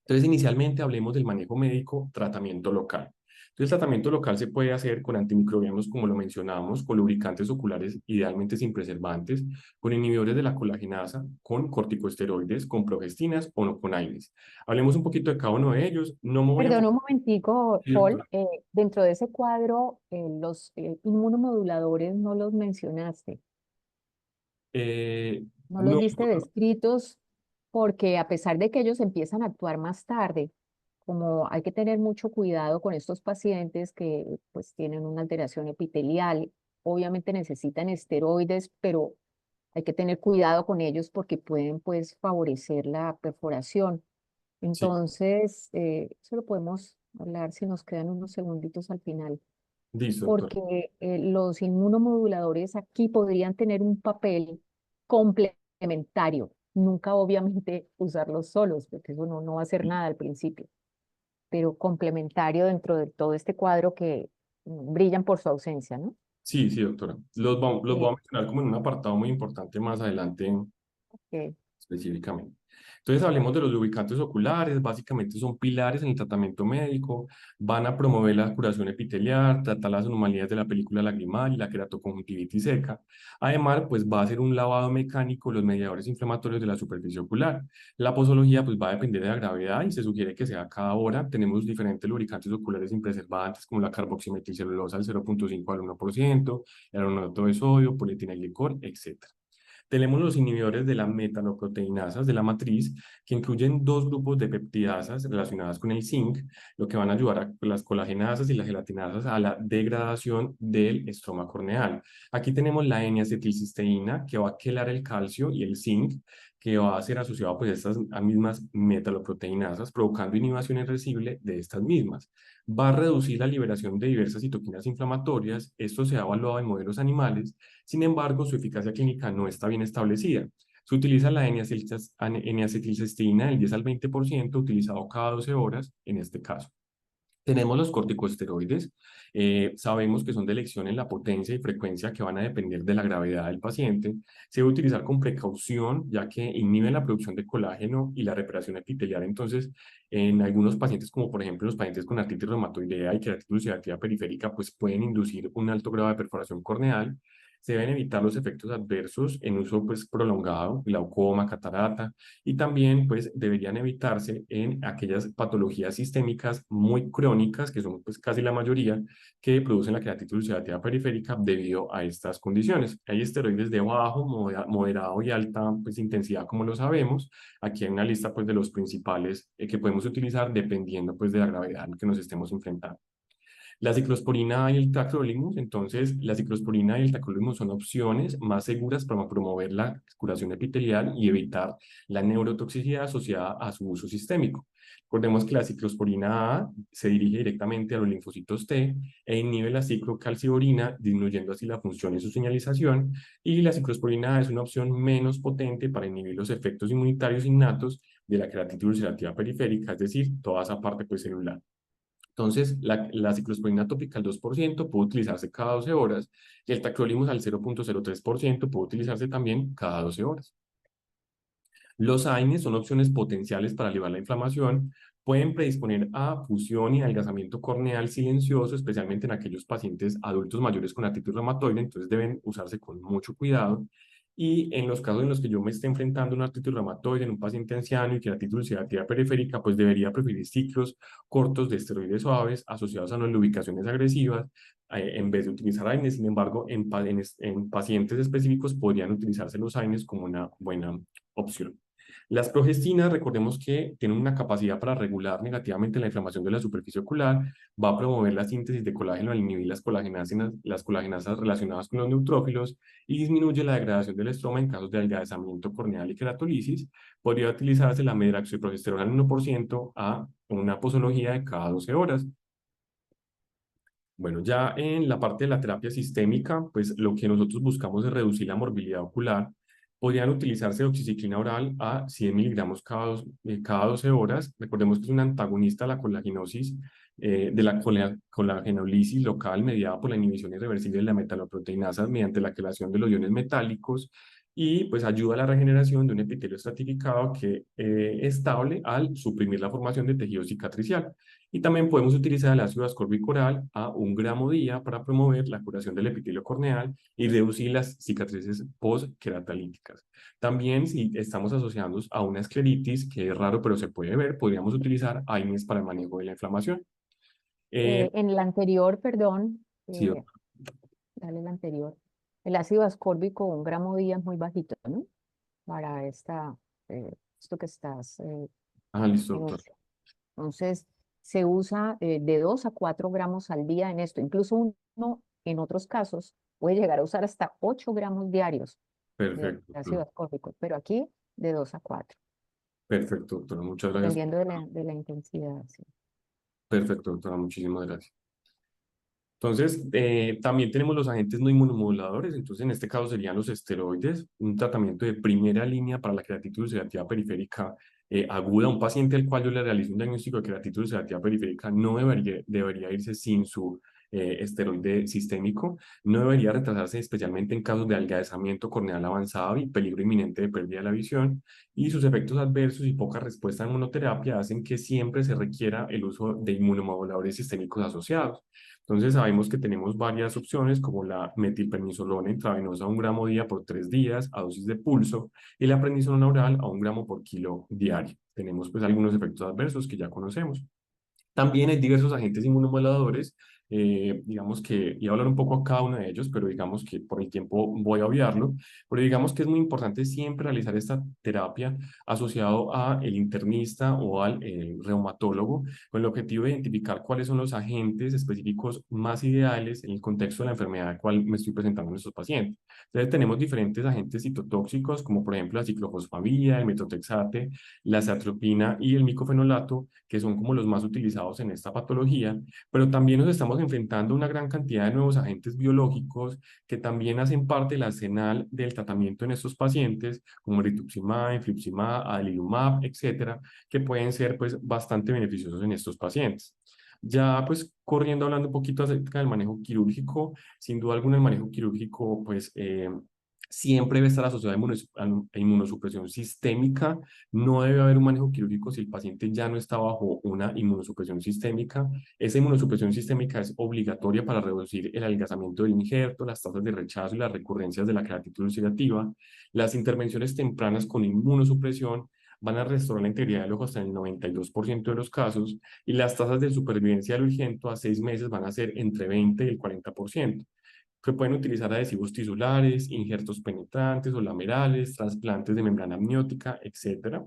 Entonces, inicialmente hablemos del manejo médico, tratamiento local. Entonces, el tratamiento local se puede hacer con antimicrobianos, como lo mencionamos, con lubricantes oculares, idealmente sin preservantes, con inhibidores de la colagenasa, con corticosteroides, con progestinas o no con AINES. Hablemos un poquito de cada uno de ellos. No me voy a Perdón un enfocar. momentico, Sí, Paul. doctora. Dentro de ese cuadro, los inmunomoduladores no los mencionaste, no los No, diste descritos, porque a pesar de que ellos empiezan a actuar más tarde, como hay que tener mucho cuidado con estos pacientes que pues tienen una alteración epitelial, obviamente necesitan esteroides, pero hay que tener cuidado con ellos porque pueden pues favorecer la perforación. sí, Entonces, eso lo podemos hablar si nos quedan unos segunditos al final, listo, doctor. porque los inmunomoduladores aquí podrían tener un papel complementario. Nunca obviamente usarlos solos, porque eso no va a hacer nada al principio, pero complementario dentro de todo este cuadro que brillan por su ausencia, ¿no? Sí, sí, doctora. Los voy a Eh, mencionar como en un apartado muy importante más adelante eh, específicamente. Entonces, hablemos de los lubricantes oculares. Básicamente son pilares en el tratamiento médico, van a promover la curación epitelial, tratar las anomalías de la película lagrimal y la queratoconjuntivitis seca. Además, pues va a hacer un lavado mecánico de los mediadores inflamatorios de la superficie ocular. La posología pues va a depender de la gravedad y se sugiere que sea cada hora. Tenemos diferentes lubricantes oculares sin preservantes como la carboximetilcelulosa al 0,5 al 1%, el aromato de sodio, polietilenglicol, etc. Tenemos los inhibidores de las metanoproteinasas de la matriz, que incluyen dos grupos de peptidasas relacionadas con el zinc, lo que van a ayudar a las colagenasas y las gelatinasas a la degradación del estroma corneal. Aquí tenemos la N-acetilcisteína, que va a quelar el calcio, y el zinc, que va a ser asociado pues, a estas mismas metaloproteinasas, provocando inhibición irreversible de estas mismas. Va a reducir la liberación de diversas citoquinas inflamatorias. Esto se ha evaluado en modelos animales. Sin embargo, su eficacia clínica no está bien establecida. Se utiliza la N-acetilcisteína del 10 al 20%, utilizado cada 12 horas en este caso. Tenemos los corticosteroides. Sabemos que son de elección en la potencia y frecuencia que van a depender de la gravedad del paciente. Se debe utilizar con precaución, ya que inhiben la producción de colágeno y la reparación epitelial. Entonces, en algunos pacientes, como por ejemplo los pacientes con artritis reumatoidea y queratitis ulcerativa periférica, pues pueden inducir un alto grado de perforación corneal. se deben evitar los efectos adversos en uso pues prolongado, glaucoma, catarata, y también pues deberían evitarse en aquellas patologías sistémicas muy crónicas, que son pues casi la mayoría, que producen la queratitis ulcerativa periférica debido a estas condiciones. Hay esteroides de bajo, moderado y alta pues intensidad, como lo sabemos. Aquí hay una lista pues de los principales que podemos utilizar dependiendo pues de la gravedad en que nos estemos enfrentando. La ciclosporina y el tacrolimus, entonces la ciclosporina y el tacrolimus son opciones más seguras para promover la curación epitelial y evitar la neurotoxicidad asociada a su uso sistémico. Recordemos que la ciclosporina A se dirige directamente a los linfocitos T e inhibe la ciclocalciborina, disminuyendo así la función y su señalización, y la ciclosporina A es una opción menos potente para inhibir los efectos inmunitarios innatos de la queratitis ulcerativa periférica, es decir, toda esa parte pues, celular. Entonces, la ciclosporina tópica al 2% puede utilizarse cada 12 horas y el tacrolimus al 0,03% puede utilizarse también cada 12 horas. Los AINES son opciones potenciales para aliviar la inflamación, pueden predisponer a fusión y adelgazamiento corneal silencioso, especialmente en aquellos pacientes adultos mayores con artritis reumatoide, entonces deben usarse con mucho cuidado. Y en los casos en los que yo me esté enfrentando a una artritis reumatoide en un paciente anciano y queratitis ulcerativa periférica, pues debería preferir ciclos cortos de esteroides suaves asociados a no lubricaciones agresivas, en vez de utilizar AINES. Sin embargo, en pacientes específicos podrían utilizarse los AINES como una buena opción. Las progestinas, recordemos que tienen una capacidad para regular negativamente la inflamación de la superficie ocular, va a promover la síntesis de colágeno al inhibir las colagenasas relacionadas con los neutrófilos y disminuye la degradación del estroma en casos de adelgazamiento corneal y queratolisis. Podría utilizarse la medroxyprogesterona al 1% a una posología de cada 12 horas. Bueno, ya en la parte de la terapia sistémica, pues lo que nosotros buscamos es reducir la morbilidad ocular. Podrían utilizarse oxiciclina oral a 100 miligramos cada 12 horas. Recordemos que es un antagonista a la colagenosis, de la colagenólisis local mediada por la inhibición irreversible de la metaloproteinasa mediante la quelación de los iones metálicos y pues ayuda a la regeneración de un epitelio estratificado que es estable al suprimir la formación de tejido cicatricial. Y también podemos utilizar el ácido ascórbico oral a 1 gramo día para promover la curación del epitelio corneal y reducir las cicatrices post-queratalíticas. También, si estamos asociados a una escleritis, que es raro pero se puede ver, podríamos utilizar AINES para el manejo de la inflamación. En el anterior, perdón, Sí, dale el anterior. El ácido ascórbico, 1 gramo día es muy bajito, ¿no? Para esto que estás listo, doctor. enunciando. Entonces, se usa de 2 a 4 gramos al día en esto. Incluso uno, en otros casos, puede llegar a usar hasta 8 gramos diarios de Perfecto, ácido ascórbico, pero aquí de 2 a 4, perfecto, doctora. Muchas gracias. dependiendo de la intensidad. Sí. Perfecto, doctora. Muchísimas gracias. Entonces, también tenemos los agentes no inmunomoduladores, entonces en este caso serían los esteroides, un tratamiento de primera línea para la queratitis ulcerativa periférica aguda. Un paciente al cual yo le realizo un diagnóstico de queratitis ulcerativa periférica no debería irse sin su esteroide sistémico, no debería retrasarse especialmente en casos de adelgazamiento corneal avanzado y peligro inminente de pérdida de la visión, y sus efectos adversos y poca respuesta a inmunoterapia hacen que siempre se requiera el uso de inmunomoduladores sistémicos asociados. Entonces sabemos que tenemos varias opciones como la metilprednisolona intravenosa a 1 gramo día por 3 días a dosis de pulso y la prednisolona oral a 1 gramo por kilo diario. Tenemos pues algunos efectos adversos que ya conocemos. También hay diversos agentes inmunomoduladores, digamos que iba a hablar un poco a cada uno de ellos, pero digamos que por el tiempo voy a obviarlo, pero digamos que es muy importante siempre realizar esta terapia asociado a el internista o al reumatólogo con el objetivo de identificar cuáles son los agentes específicos más ideales en el contexto de la enfermedad al cual me estoy presentando en estos pacientes. Entonces tenemos diferentes agentes citotóxicos como por ejemplo la ciclofosfamida, el metotrexate, la zatropina y el micofenolato, que son como los más utilizados en esta patología, pero también nos estamos enfrentando a una gran cantidad de nuevos agentes biológicos que también hacen parte del arsenal del tratamiento en estos pacientes, como rituximab, infliximab, adalimumab, etcétera, que pueden ser pues bastante beneficiosos en estos pacientes. Ya pues corriendo hablando un poquito acerca del manejo quirúrgico, sin duda alguna el manejo quirúrgico pues siempre debe estar asociada a inmunosupresión sistémica. No debe haber un manejo quirúrgico si el paciente ya no está bajo una inmunosupresión sistémica. Esa inmunosupresión sistémica es obligatoria para reducir el adelgazamiento del injerto, las tasas de rechazo y las recurrencias de la queratitis ulcerativa. Las intervenciones tempranas con inmunosupresión van a restaurar la integridad del ojo hasta el 92% de los casos, y las tasas de supervivencia del urgento a 6 meses van a ser entre 20 y el 40%. Que pueden utilizar adhesivos tisulares, injertos penetrantes o lamerales, trasplantes de membrana amniótica, etc.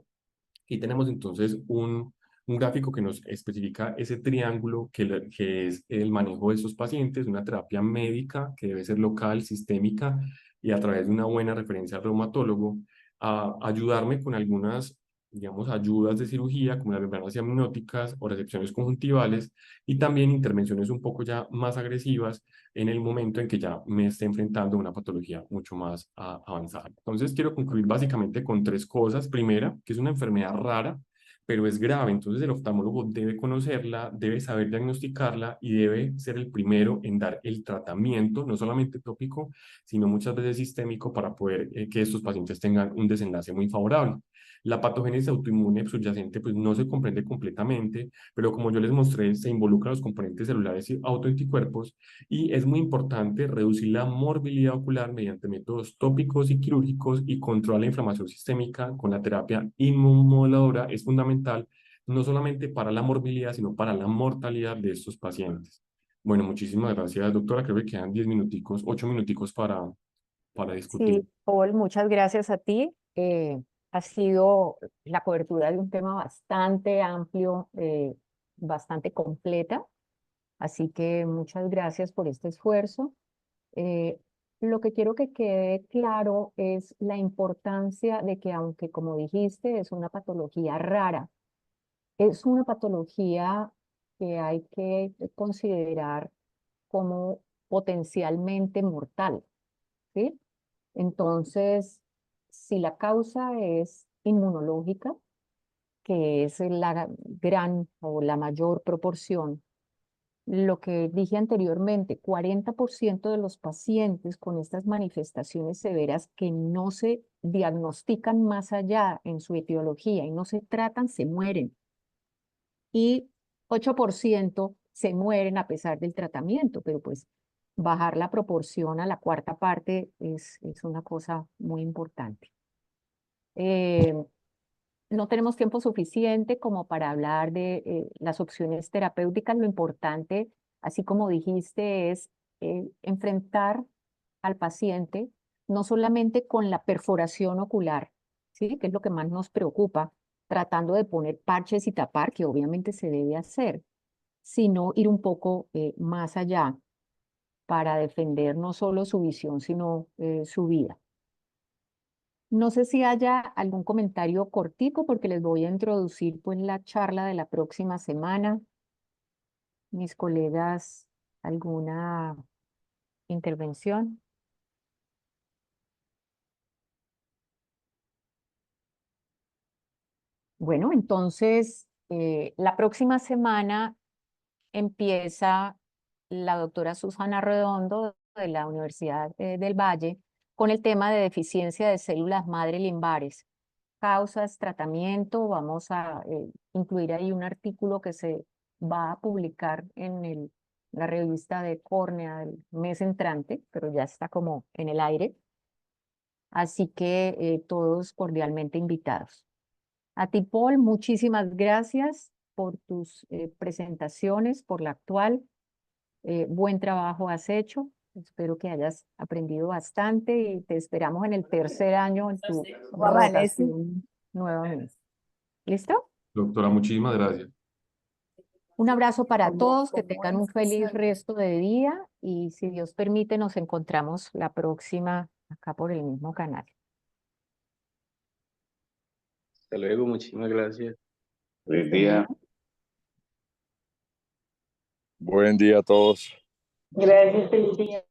Y tenemos entonces un gráfico que nos especifica ese triángulo que es el manejo de estos pacientes, una terapia médica que debe ser local, sistémica y a través de una buena referencia al reumatólogo, a ayudarme con algunas, digamos, ayudas de cirugía como las membranas amnióticas o recepciones conjuntivales, y también intervenciones un poco ya más agresivas en el momento en que ya me esté enfrentando a una patología mucho más avanzada. Entonces quiero concluir básicamente con 3 cosas. Primera, que es una enfermedad rara, pero es grave, entonces el oftalmólogo debe conocerla, debe saber diagnosticarla y debe ser el primero en dar el tratamiento, no solamente tópico, sino muchas veces sistémico, para poder que estos pacientes tengan un desenlace muy favorable. La patogénesis autoinmune subyacente pues no se comprende completamente, pero como yo les mostré, se involucran los componentes celulares y autoanticuerpos, y es muy importante reducir la morbilidad ocular mediante métodos tópicos y quirúrgicos, y controlar la inflamación sistémica con la terapia inmunomoduladora es fundamental, no solamente para la morbilidad, sino para la mortalidad de estos pacientes. Bueno, muchísimas gracias, doctora. Creo que quedan 10 minuticos, 8 minuticos para discutir. Sí, Paul, muchas gracias a ti. Ha sido la cobertura de un tema bastante amplio, bastante completa, así que muchas gracias por este esfuerzo. Eh, lo que quiero que quede claro es la importancia de que, aunque como dijiste, es una patología rara, es una patología que hay que considerar como potencialmente mortal, ¿sí? Entonces, si la causa es inmunológica, que es la gran o la mayor proporción, lo que dije anteriormente, 40% de los pacientes con estas manifestaciones severas que no se diagnostican más allá en su etiología y no se tratan, se mueren. Y 8% se mueren a pesar del tratamiento, pero pues bajar la proporción a la cuarta parte es una cosa muy importante. Eh, no tenemos tiempo suficiente como para hablar de las opciones terapéuticas. Lo importante, así como dijiste, es enfrentar al paciente no solamente con la perforación ocular, ¿sí? Que es lo que más nos preocupa, tratando de poner parches y tapar, que obviamente se debe hacer, sino ir un poco más allá para defender no solo su visión, sino su vida. No sé si haya algún comentario cortico porque les voy a introducir pues la charla de la próxima semana. Mis colegas, ¿alguna intervención? Bueno, entonces la próxima semana empieza la doctora Susana Redondo de la Universidad del Valle con el tema de deficiencia de células madre limbares. Causas, tratamiento, vamos a incluir ahí un artículo que se va a publicar en la revista de córnea del mes entrante, pero ya está como en el aire. Así que todos cordialmente invitados. A ti, Paul, muchísimas gracias por tus presentaciones, por la actual. Buen trabajo has hecho. Espero que hayas aprendido bastante y te esperamos en el tercer año en tu rotación nuevamente. ¿Listo? Doctora, muchísimas gracias. Un abrazo para todos, que tengan un feliz resto de día y si Dios permite nos encontramos la próxima acá por el mismo canal. Hasta luego, muchísimas gracias. Feliz día. Buen día a todos. Gracias, feliz día.